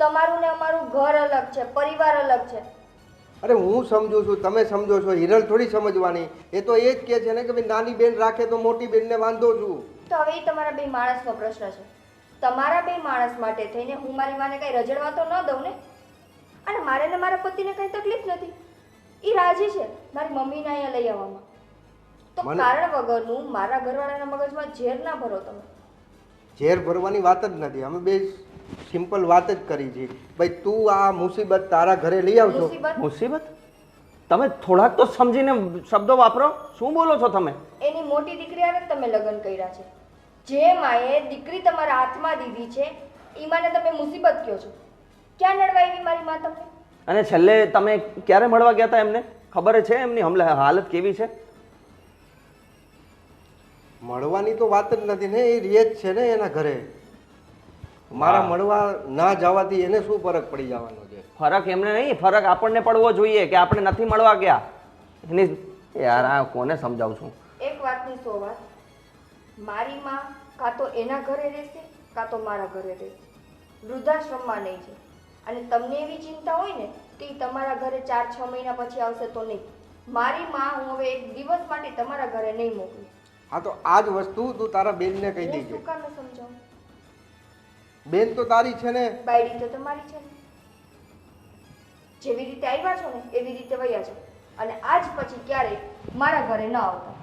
તમારું ને અમારું ઘર અલગ છે, પરિવાર અલગ છે. અરે હું સમજુ છું, તમે સમજો છો, હિરલ થોડી સમજવાની. એ તો એ જ કહે છે ને કે ભાઈ નાની બેન રાખે તો મોટી બેનને વાંધો છું. તો હવે એ તમારા 2 માણસનો પ્રશ્ન છે. તમારા 2 માણસ માટે થઈને હું મારી માને કંઈ રજડવા તો ન દઉં ને. અને મારે ને મારા પતિને કંઈ તકલીફ નથી, એ રાજી છે મારી મમ્મીને અહીંયા લઈ આવવામાં. તો કારણ વગરનું મારા ઘરવાળાના મગજમાં ઝેર ના ભરો તમે. ઝેર ભરવાની વાત જ નથી. અમે બે સિમ્પલ વાત જ કરી છે. ભાઈ તું આ મુસીબત તારા ઘરે લઈ આવજો. મુસીબત? તમે થોડાક તો સમજીને શબ્દો વાપરો. શું બોલો છો તમે? એની મોટી દીકરી હારે તમે લગ્ન કર્યા છે. જે માએ દીકરી તમારા હાથમાં દીધી છે એ માને તમે મુસીબત કહો છો. ક્યાં નડવા આવી મારી માં તમને? અને છેલ્લે તમે ક્યારે મળવા ગયા હતા એમને? ખબર છે એમની હાલત કેવી છે? મળવાની તો વાત જ નથી ને, એ રહે જ છે ને એના ઘરે. મારા મળવા ના જવાથી એને શું ફરક પડી જવાનો છે? ફરક એમને નહીં, ફરક આપણને પડવો જોઈએ કે આપણે નથી મળવા ગયા. એની યાર આ કોને સમજાવું છું? એક વાતની 100 વાત. મારી માં કાં તો એના ઘરે રહેશે કાં તો મારા ઘરે રહેશે, વૃદ્ધાશ્રમમાં નહીં છે. અને તમને એવી ચિંતા હોય ને તો ઈ તમારા ઘરે 4-6 મહિના પછી આવશે તો નહીં. મારી માં હું હવે એક દિવસ માટે તમારા ઘરે નહીં મોકલું. હા તો આ જ વસ્તુ તું તારા બેનને કહી હું દેજે. શું કામ ન સમજાવું? બેન તો તારી છે ને. બાયડી તો તમારી છે ને. જેવી રીતે આવ્યા છો ને એવી રીતે વયા છો, અને આજ પછી ક્યારેય મારા ઘરે ન આવતા.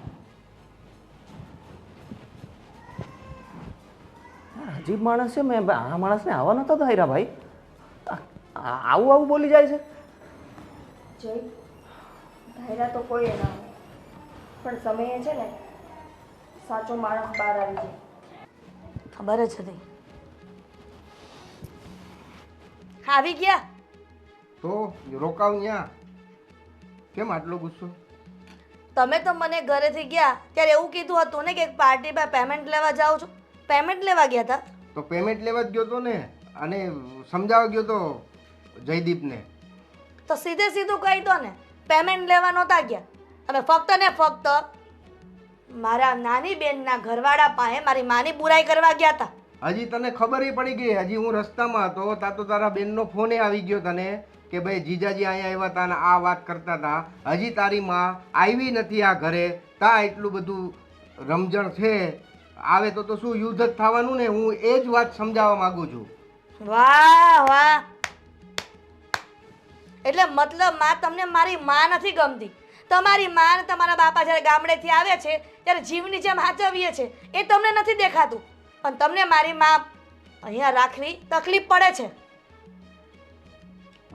અજીબ માણસ છે. મેં આ માણસને આવવા નતો ધાર્યા ભાઈ. આવું આવું બોલી જાય છે. જય ધાયરા તો કોઈ ના હોય, પણ સમયે છે ને સાચો માણસ બહાર આવી જાય. ખબર જ હતી. આવી ગયા? તો રોકાવ ન્યા. કેમ આટલો ગુસ્સો? તમે તો મને ઘરેથી ગયા ત્યારે એવું કીધું હતું ને કે પાર્ટીમાં પેમેન્ટ લેવા જાઉં છું. પેમેન્ટ લેવા ગયા હતા? તો પેમેન્ટ લેવા જ ગયો તો ને, અને સમજાવવા ગયો તો જયદીપને. તો સીધે સીધું કહી દો ને, પેમેન્ટ લેવા નહોતા ગયા. અમે ફક્ત ને ફક્ત મારા નાની બેનના ઘરવાળા પાસે મારી માની બુરાઈ કરવા ગયા હતા. હજી તને ખબર પડી ગઈ? હજી હું રસ્તામાં હતો તા તો તારા બેનનો ફોને આવી ગયો તને કે ભાઈ જીજાજી અહીંયા આવ્યા હતા ને આ વાત કરતા હતા. હજી તારી માં આવી નથી આ ઘરે, તા એટલું બધું રમઝણ છે. આવે તો શું યુદ્ધ જ થવાનું ને? હું એ જ વાત સમજાવવા માંગુ છું. વાહ વાહ, એટલે મતલબ માં તમને મારી માં નથી ગમતી. તમારી માં ને તમારા બાપા જ્યારે ગામડેથી આવે છે ત્યારે જીવની જેમ હાચવીએ છે એ તમને નથી દેખાતું, પણ તમને મારી માં અહીંયા રાખવી તકલીફ પડે છે.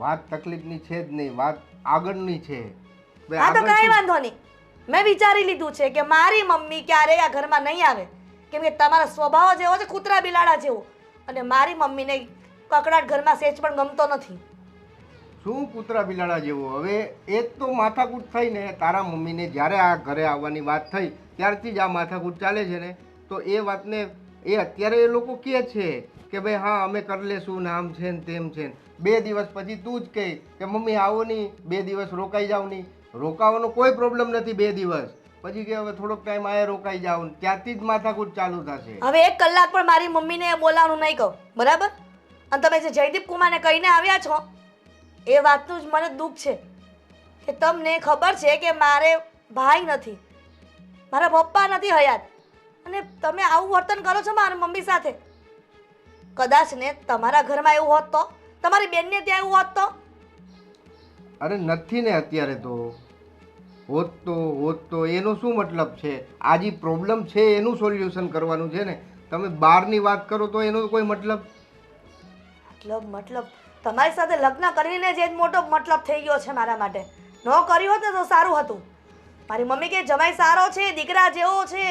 વાત તકલીફની છે જ નહીં, વાત આગળની છે. હા તો કાંઈ વાંધો નહીં. મેં વિચારી લીધું છે કે મારી મમ્મી ક્યારેય આ ઘરમાં નહીં આવે, કેમ કે તમારો સ્વભાવ જેવો છે કૂતરા બિલાડા જેવો, અને મારી મમ્મીને કકડાટ ઘરમાં સેજ પણ ગમતો નથી. શું કૂતરા બિલાડા જેવો? હવે એ જ તો માથાકૂટ થઈ ને. તારા મમ્મીને જ્યારે આ ઘરે આવવાની વાત થઈ ત્યારથી જ આ માથાકૂટ ચાલે છે ને. તો એ વાતને એ અત્યારે એ લોકો કહે છે કે ભાઈ હા અમે કરી લેશું ને આમ છે ને તેમ છે ને. 2 દિવસ પછી તું જ કહે કે મમ્મી આવો નહીં, 2 દિવસ રોકાઈ જાવ નહીં. રોકાવાનો કોઈ પ્રોબ્લેમ નથી. 2 દિવસ પછી કે હવે થોડોક ટાઈમ આયા રોકાઈ જાવ, ત્યારથી જ માથાકૂટ ચાલુ થશે. હવે 1 કલાક પણ મારી મમ્મીને બોલાવવાનું નહીં કહું, બરાબર? અને તમે જે જયદીપ કુમારને કહીને આવ્યા છો એ વાતનું જ મને દુઃખ છે કે તમને ખબર છે કે મારે ભાઈ નથી, મારા પપ્પા નથી હયાત, અને તમે આવું વર્તન કરો છો મારી મમ્મી સાથે. કદાચ ને તમારા ઘરમાં એવું હોત તો, તમારી બેનને ત્યાં એવું હોત તો? અરે નથી ને અત્યારે તો. હોત તો એનો શું મતલબ છે? આ જે પ્રોબ્લેમ છે એનું સોલ્યુશન કરવાનું છે ને. તમે બહારની વાત કરો તો એનો કોઈ મતલબ મતલબ તમારી સાથે લગ્ન કરીને જ એક મોટો મતલબ થઈ ગયો છે મારા માટે. ન કર્યું હોત ને તો સારું હતું. મારી મમ્મી કે જમાઈ સારો છે, દીકરા જેવો છે.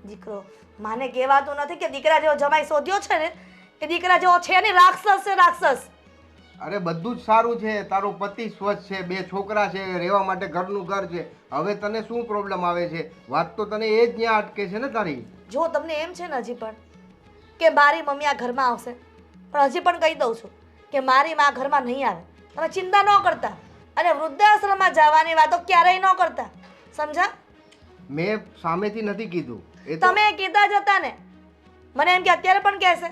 દીકરો માને કહેવાતું નથી કે દીકરા જેવો જમાઈ શોધ્યો છે ને એ દીકરા જેવો છે ને, રાક્ષસ છે રાક્ષસ. અરે બધું જ સારું છે. તારો પતિ સ્વચ્છ છે, 2 છોકરા છે, રહેવા માટે ઘરનું ઘર છે. હવે તને શું પ્રોબ્લેમ આવે છે? વાત તો તને એ જ ત્યાં અટકે છે ને તારી. જો તમને એમ છે ને હજી પણ કે મારી મમ્મી આ ઘરમાં આવશે, પણ હજી પણ કહી દઉં છું કે મારી માં ઘરમાં નહીં આવે. તમે ચિંતા ન કરતા, અને વૃદ્ધાશ્રમમાં જવાની વાતો ક્યારેય ન કરતા, સમજા? મેં સામેથી નથી કીધું. એ તો તમે કીધા જ હતા ને. મને એમ કે અત્યારે પણ કહેશે.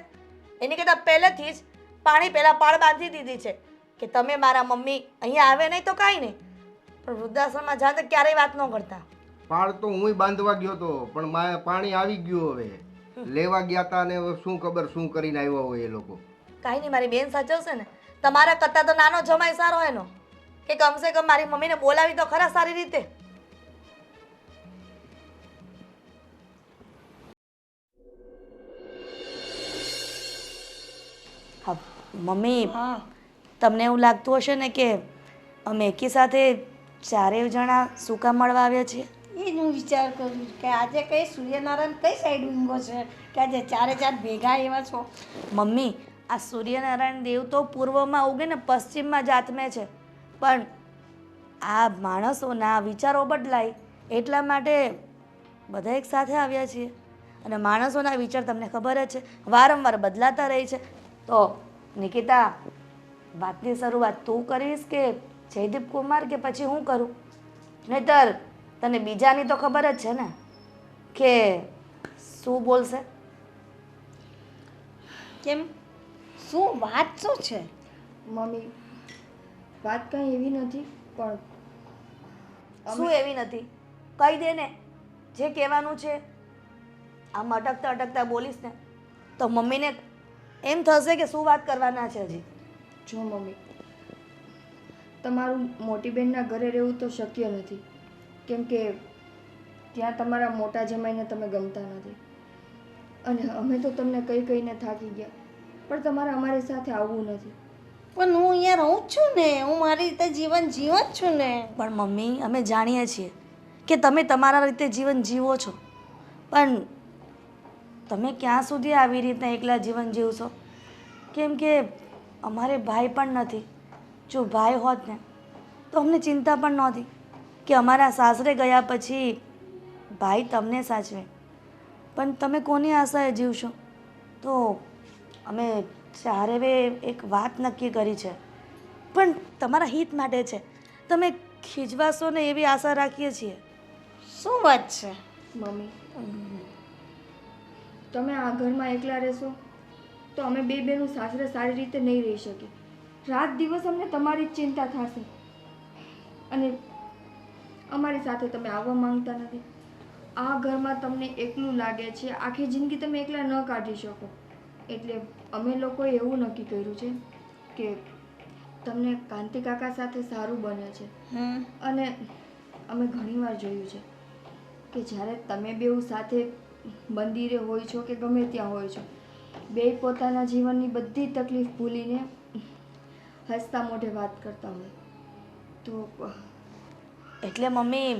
એની કરતાં પહેલેથી જ પાણી પહેલાં પાળ બાંધી દીધી છે કે તમે મારા મમ્મી અહીંયા આવે નહીં તો કાંઈ નહીં, પણ વૃદ્ધાશ્રમમાં જાઓ તો ક્યારેય વાત ન કરતા. પાળ તો હુંય બાંધવા ગયો હતો, પણ પાણી આવી ગયું. હવે લેવા ગયા હતા ને હવે શું ખબર શું કરીને આવ્યા હોય એ લોકો. કાંઈ નહીં, મારી બેન સાચવશે ને. તમારા કરતાં તો નાનો જમાઈ સારો એનો, કે કમસે કમ મારી મમ્મીને બોલાવી તો ખરા સારી રીતે. હા મમ્મી, તમને એવું લાગતું હશે ને કે અમે એકી સાથે 4 જણા શું કામ મળવા આવ્યા છીએ? એ જ હું વિચાર કરું છું કે આજે કઈ સૂર્યનારાયણ કઈ સાઈડ ઊંઘો છે કે આજે 4 ભેગા એવા છો. મમ્મી, આ સૂર્યનારાયણ દેવ તો પૂર્વમાં ઉગે ને પશ્ચિમમાં જાતમે છે, પણ આ માણસોના વિચારો બદલાય એટલા માટે બધા એક સાથે આવ્યા છીએ અને માણસોના વિચાર તમને ખબર જ છે વારંવાર બદલાતા રહે છે. તો નિકિતા, વાતની શરૂઆત તું કરીશ કે જયદીપ કુમાર કે પછી હું કરું? નહીતર તને બીજાની તો ખબર જ છે ને કે શું બોલશે. કેમ, શું વાત શું છે? મમ્મી, વાત કંઈ એવી નથી, પણ શું એવી નથી? કહી દે ને જે કહેવાનું છે. આમ અટકતા અટકતા બોલીશ ને તો મમ્મીને એમ થશે કે શું વાત કરવાના છે હજી. જો મમ્મી, તમારું મોટી બહેનના ઘરે રહેવું તો શક્ય નથી, કેમ કે ત્યાં તમારા મોટા જમાઈને તમે ગમતા નથી, અને અમે તો તમને કહીને થાકી ગયા, પણ તમારે અમારી સાથે આવવું નથી. પણ હું અહીંયા રહું જ છું ને, હું મારી રીતે જીવન જીવું જ છું ને. પણ મમ્મી, અમે જાણીએ છીએ કે તમે તમારા રીતે જીવન જીવો છો, પણ તમે ક્યાં સુધી આવી રીતના એકલા જીવન જીવશો? કેમ કે અમારે ભાઈ પણ નથી. જો ભાઈ હોત ને તો અમને ચિંતા પણ નહોતી કે અમારા સાસરે ગયા પછી ભાઈ તમને સાચવે, પણ તમે કોની આશાએ જીવશો? તો અમે ચારેવે એક વાત નક્કી કરી છે, પણ તમારા હિત માટે છે. તમે ખીજવાશો ને એવી આશા રાખીએ છીએ. શું વાત છે? મમ્મી, તમે આ ઘરમાં એકલા રહેશો તો અમે બે બહેનું સાસરે સારી રીતે નહીં રહી શકીએ. રાત દિવસ અમને તમારી જ ચિંતા થશે, અને અમારી સાથે તમે આવવા માંગતા નથી. આ ઘરમાં તમને એકલું લાગે છે, આખી જિંદગી તમે એકલા ન કાઢી શકો, એટલે અમે લોકોએ એવું નક્કી કર્યું છે કે તમને કાંતિ કાકા સાથે સારું બને છે. અને અમે ઘણીવાર જોયું છે કે જ્યારે તમે બેઉ સાથે મંદિરે હોય છો કે ગમે ત્યાં હોય છો, બે પોતાના જીવનની બધી તકલીફ ભૂલીને હસતા મોઢે વાત કરતા હોય. તો એટલે મમ્મી,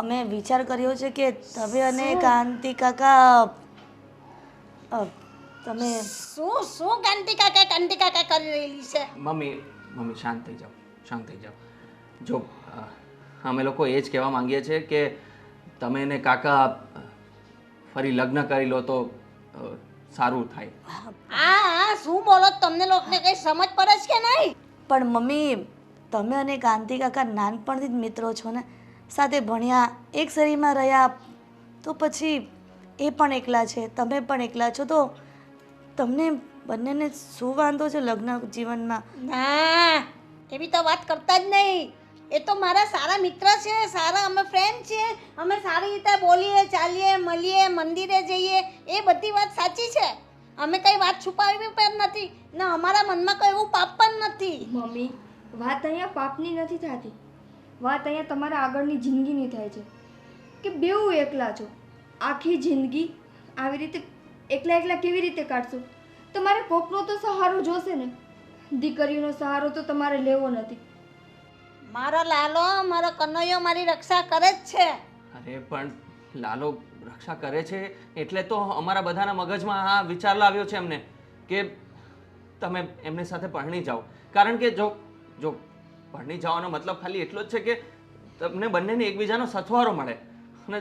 અમે વિચાર કર્યો છે કે તમે અને કાંતિ કાકા તમે શું શું કાંતિ કાકા કરી રહેલી છે? મમ્મી શાંત થઈ જાઓ, શાંત થઈ જાઓ. જો અમે લોકો એ જ કહેવા માંગીએ છીએ કે તમે ને કાકા ફરી લગ્ન કરી લો તો સારું થાય. આ શું બોલો? તમને લોકોને કઈ સમજ પડે છે કે નહીં? પણ મમ્મી, તમે અને કાંતિ કાકા નાનપણથી જ મિત્રો છો ને, સાથે ભણ્યા, એક શેરીમાં રહ્યા, તો પછી એ પણ એકલા છે, તમે પણ એકલા છો, તો તમને બંનેને શું વાંધો છે લગ્ન જીવનમાં? ના, એવી તો વાત કરતા જ નહીં. એ તો મારા સારા મિત્ર છે, સારા અમે ફ્રેન્ડ છીએ. અમે સારી રીતે બોલીએ, ચાલીએ, મળીએ, મંદિરે જઈએ, એ બધી વાત સાચી છે. અમે કઈ વાત છુપાવી પણ નથી ને અમારા મનમાં કોઈ એવું પાપ પણ નથી. મમ્મી, વાત અહીંયા પાપની નથી થતી, વાત અહીંયા તમારા આગળની જિંદગીની થાય છે કે બેઉ એકલા છો. આખી જિંદગી આવી રીતે એકલા એકલા કેવી રીતે કાઢશો? તમારે કોકનો તો સહારો જોશે ને. દીકરીનો સહારો તો તમારે લેવો નથી. મારો લાલો, મારો કનૈયો મારી રક્ષા કરે જ છે. અરે પણ લાલો રક્ષા કરે છે એટલે તો અમારા બધાના મગજમાં આ વિચાર લાવ્યો છે એમને કે તમે એમની સાથે પરણી જાઓ. કારણ કે જો પરણી જવાનો મતલબ ખાલી એટલો જ છે કે તમને બંનેને એકબીજાનો સથવારો મળે, અને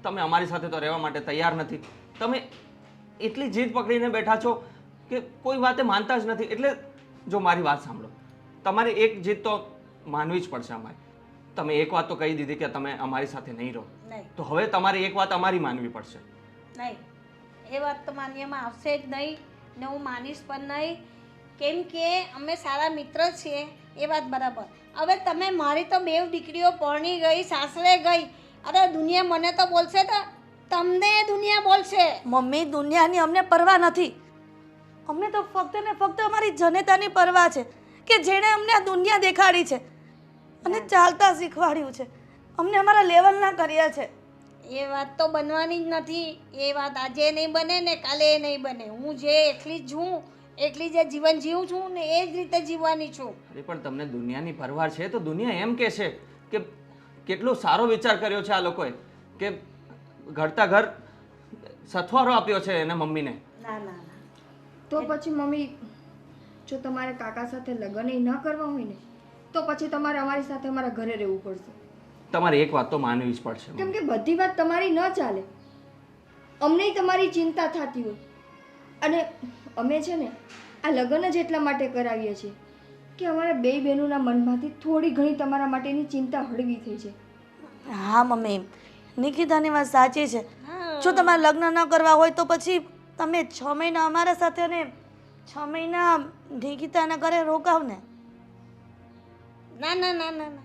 તમે અમારી સાથે તો રહેવા માટે તૈયાર નથી. તમે એટલી જીદ પકડીને બેઠા છો કે કોઈ વાતે માનતા જ નથી. એટલે જો મારી વાત સાંભળો, તમારે એક જીદ તો માનવી જ પડશે અમારે. તમે એક વાત તો કહી દીધી કે તમે અમારી સાથે નહીં રહો, નહીં તો હવે તમારી એક વાત અમારી માનવી પડશે. નહીં, એ વાત તો માન્યમાં આવશે જ નહીં ને હું માનીશ પણ નહીં. કેમ કે અમે સારા મિત્ર છીએ, એ વાત બરાબર. હવે તમે મારી તો બેવ દીકરીઓ પરણી ગઈ, સાસરે ગઈ, અરે દુનિયા મને તો બોલશે તો તમને દુનિયા બોલશે. મમ્મી, દુનિયાની અમને પરવા નથી. અમને તો ફક્ત ને ફક્ત અમારી જનેતાની પરવા છે કે જેણે અમને આ દુનિયા દેખાડી છે અને ચાલતા શીખવાડ્યું છે, અમને અમારા લેવલના કર્યા છે. એ વાત તો બનવાની જ નથી. એ વાત આજે નહીં બને ને કાલે નહીં બને. હું જે એકલી જ છું, એકલી જે જીવન જીવું છું ને એ જ રીતે જીવવાની છું. અરે પણ તમને દુનિયાની પરવાર છે તો દુનિયા એમ કહે છે કે કેટલો સારો વિચાર કર્યો છે આ લોકોએ કે ઘડતા ઘર સથવારો આપ્યો છે એના મમ્મીને. ના ના ના, તો પછી મમ્મી, જો તમારે કાકા સાથે લગ્ન ન કરવા હોય ને તો પછી તમારે અમારી સાથે અમારા ઘરે રહેવું પડશે. તમારે એક વાત તો માનવી જ પડશે કેમ કે બધી વાત તમારી ન ચાલે. અમને તમારી ચિંતા થતી હોય અને અમે છે ને આ લગ્ન જ એટલા માટે કરાવીએ છીએ કે અમારા બે બહેનોના મનમાંથી થોડી ઘણી તમારા માટેની ચિંતા હળવી થઈ છે. હા મમ્મી, નિકિતાની વાત સાચી છે. જો તમારે લગ્ન ન કરવા હોય તો પછી તમે 6 મહિના અમારા સાથે અને 6 મહિના નિકિતાના ઘરે રોકાવ ને. ના ના ના ના ના,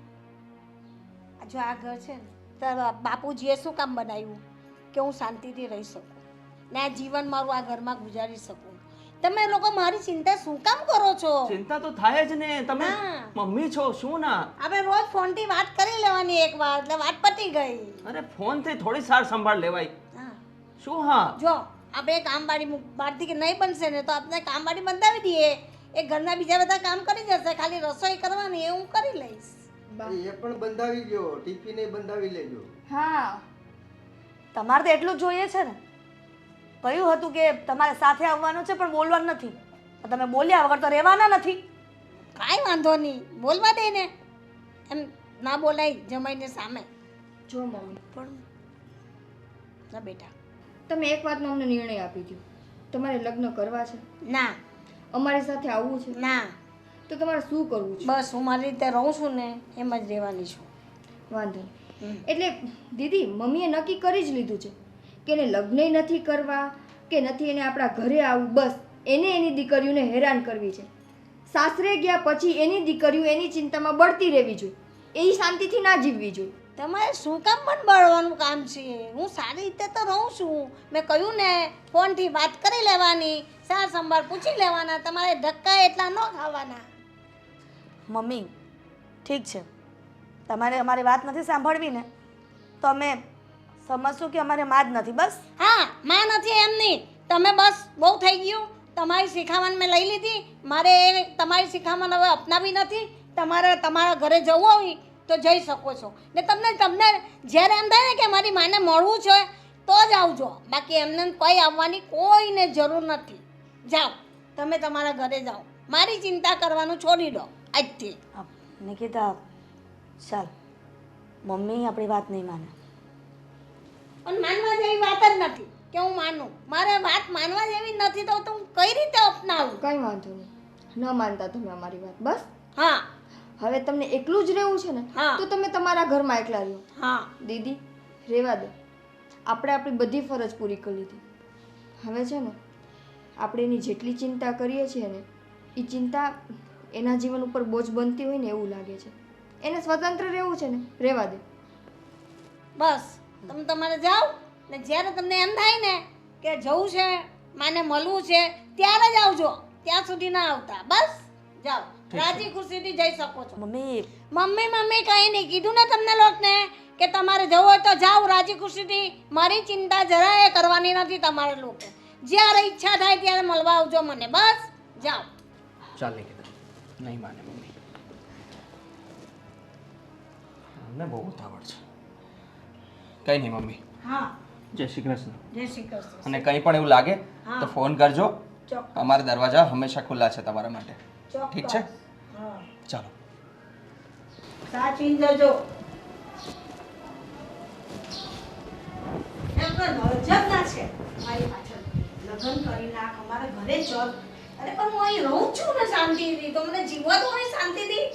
જો આ ઘર છે ને તારા બાપુજીએ શું કામ બનાવ્યું કે હું શાંતિથી રહી શકું ને આ જીવન મારું આ ઘરમાં ગુજારી શકું. તમે લોકો મારી ચિંતા શું કામ કરો છો? ચિંતા તો થાય જ ને, તમે હા. મમ્મી છો શું ના? હવે રોજ ફોનથી વાત કરી લેવાની એકવાર એટલે વાત પતી ગઈ. અરે ફોન થી થોડી સાર સંભાળ લેવાય. હા શું? હા જો આપણે કામવાળી બહારથી કે નહીં બનશે ને તો આપણે કામવાળી બંધાવી દઈએ. એ ઘરના બીજા બધા કામ કરી જશે, ખાલી રસોઈ કરવાની એ હું કરી લઈશ. એ પણ બંધાવી ગયો, ટિફિને બંધાવી લેજો. હા, તમારે તો એટલું જ જોઈએ છે ને. કહ્યું હતું કે તમારે સાથે આવવાનું છે પણ બોલવાનું નથી. તમે બોલ્યા વગર તો રહેવાના નથી. કાંઈ વાંધો નહીં, બોલવા દે ને. એમ ના બોલાય જમાઈને સામે. જો મમ્મી, પણ ના બેટા, તમે એક વાતનો અમને નિર્ણય આપી દો. તમારે લગ્ન કરવા છે, ના અમારી સાથે આવવું છે, ના, તો તમારે શું કરવું છે? બસ હું મારી રીતે રહું છું ને એમ જ રહેવાની છું. વાંધો નહીં. એટલે દીદી, મમ્મીએ નક્કી કરી જ લીધું છે કે એને લગ્નય નથી કરવા કે નથી એને આપણા ઘરે આવવું. બસ એને એની દીકરીઓને હેરાન કરવી છે. સાસરે ગયા પછી એની દીકરીઓ એની ચિંતામાં બળતી રહેવી જોઈએ, એ શાંતિથી ના જીવવી જોઈએ. તમારે શું કામ પણ બળવાનું કામ છે? હું સારી રીતે તો રહું છું. મેં કહ્યું ને ફોનથી વાત કરી લેવાની, સાર સંભાળ પૂછી લેવાના, તમારે ધક્કા એટલા ન ખાવાના. મમ્મી ઠીક છે, તમારે અમારી વાત નથી સાંભળવી ને તો અમે સમજશું કે અમારે માં જ નથી. બસ હા, માં નથી એમ નહીં, તમે બસ બહુ થઈ ગયું. તમારી શિખામણ મેં લઈ લીધી, મારે એ તમારી શિખામણ હવે અપનાવી નથી. તમારે તમારા ઘરે જવું હોય તો જઈ શકો છો ને. તમને જ્યારે એમ થાય ને કે મારી માને મળવું છે તો જ આવજો, બાકી એમને કોઈ આવવાની કોઈને જરૂર નથી. જાઓ, તમે તમારા ઘરે જાઓ, મારી ચિંતા કરવાનું છોડી દો આજથી. નિકિતા ચાલ, મમ્મી આપણી વાત નહીં માને. પણ માનવા જેવી વાત જ નથી કે હું માનું. મારે વાત માનવા જેવી નથી તો હું કઈ રીતે અપનાવું? કંઈ વાંધો નહીં, ન માનતા તમે અમારી વાત. બસ હા હવે તમને એકલું જ રહેવું છે ને, હા. તો તમે તમારા ઘરમાં એકલા રહો. હા, દીદી, રહેવા દે. આપણે આપણી બધી ફરજ પૂરી કરી લીધી. હવે છે ને આપણે એની જેટલી ચિંતા કરીએ છીએ ને એ ચિંતા એના જીવન ઉપર બોજ બનતી હોય ને એવું લાગે છે. એને સ્વતંત્ર રહેવું છે ને, રહેવા દે. બસ તમે તમારે જાઓ ને જ્યારે તમને એમ થાય ને કે જવું છે, માને મળવું છે, ત્યારે જ આવજો. ત્યાં સુધી ના આવતા. બસ જાઓ, રાજી ખુશીથી જઈ શકો છો. મમ્મી મમ્મી મમ્મી કંઈ નહીં કીધું ને તમને લોકોને કે તમારે જવું હોય તો જાઓ રાજી ખુશીથી. મારી ચિંતા જરાય કરવાની નથી તમારે લોકો. જ્યારે ઈચ્છા થાય ત્યારે મળવા આવજો મને. બસ જાઓ. ચાલ નિકિતા, નહીં માને મમ્મી. અમને બહુ ઉતાવળ છે. કંઈ નહીં મમ્મી. હા, જય શ્રી કૃષ્ણ. જય શ્રી કૃષ્ણ. અને કંઈ પણ એવું લાગે તો ફોન કરજો. ચોક્કસ. અમારા દરવાજા હંમેશા ખુલ્લા છે તમારા માટે. ઠીક છે? હા, ચાલો. સાચવીને જજો. એમ પણ મરજત ના છે મારી પાછળ. લગ્ન કરી નાખ, અમારા ઘરે ચલ. અરે પણ હું અહીં રહું છું ને શાંતિથી, તો મને જીવવા દો અહીં શાંતિથી.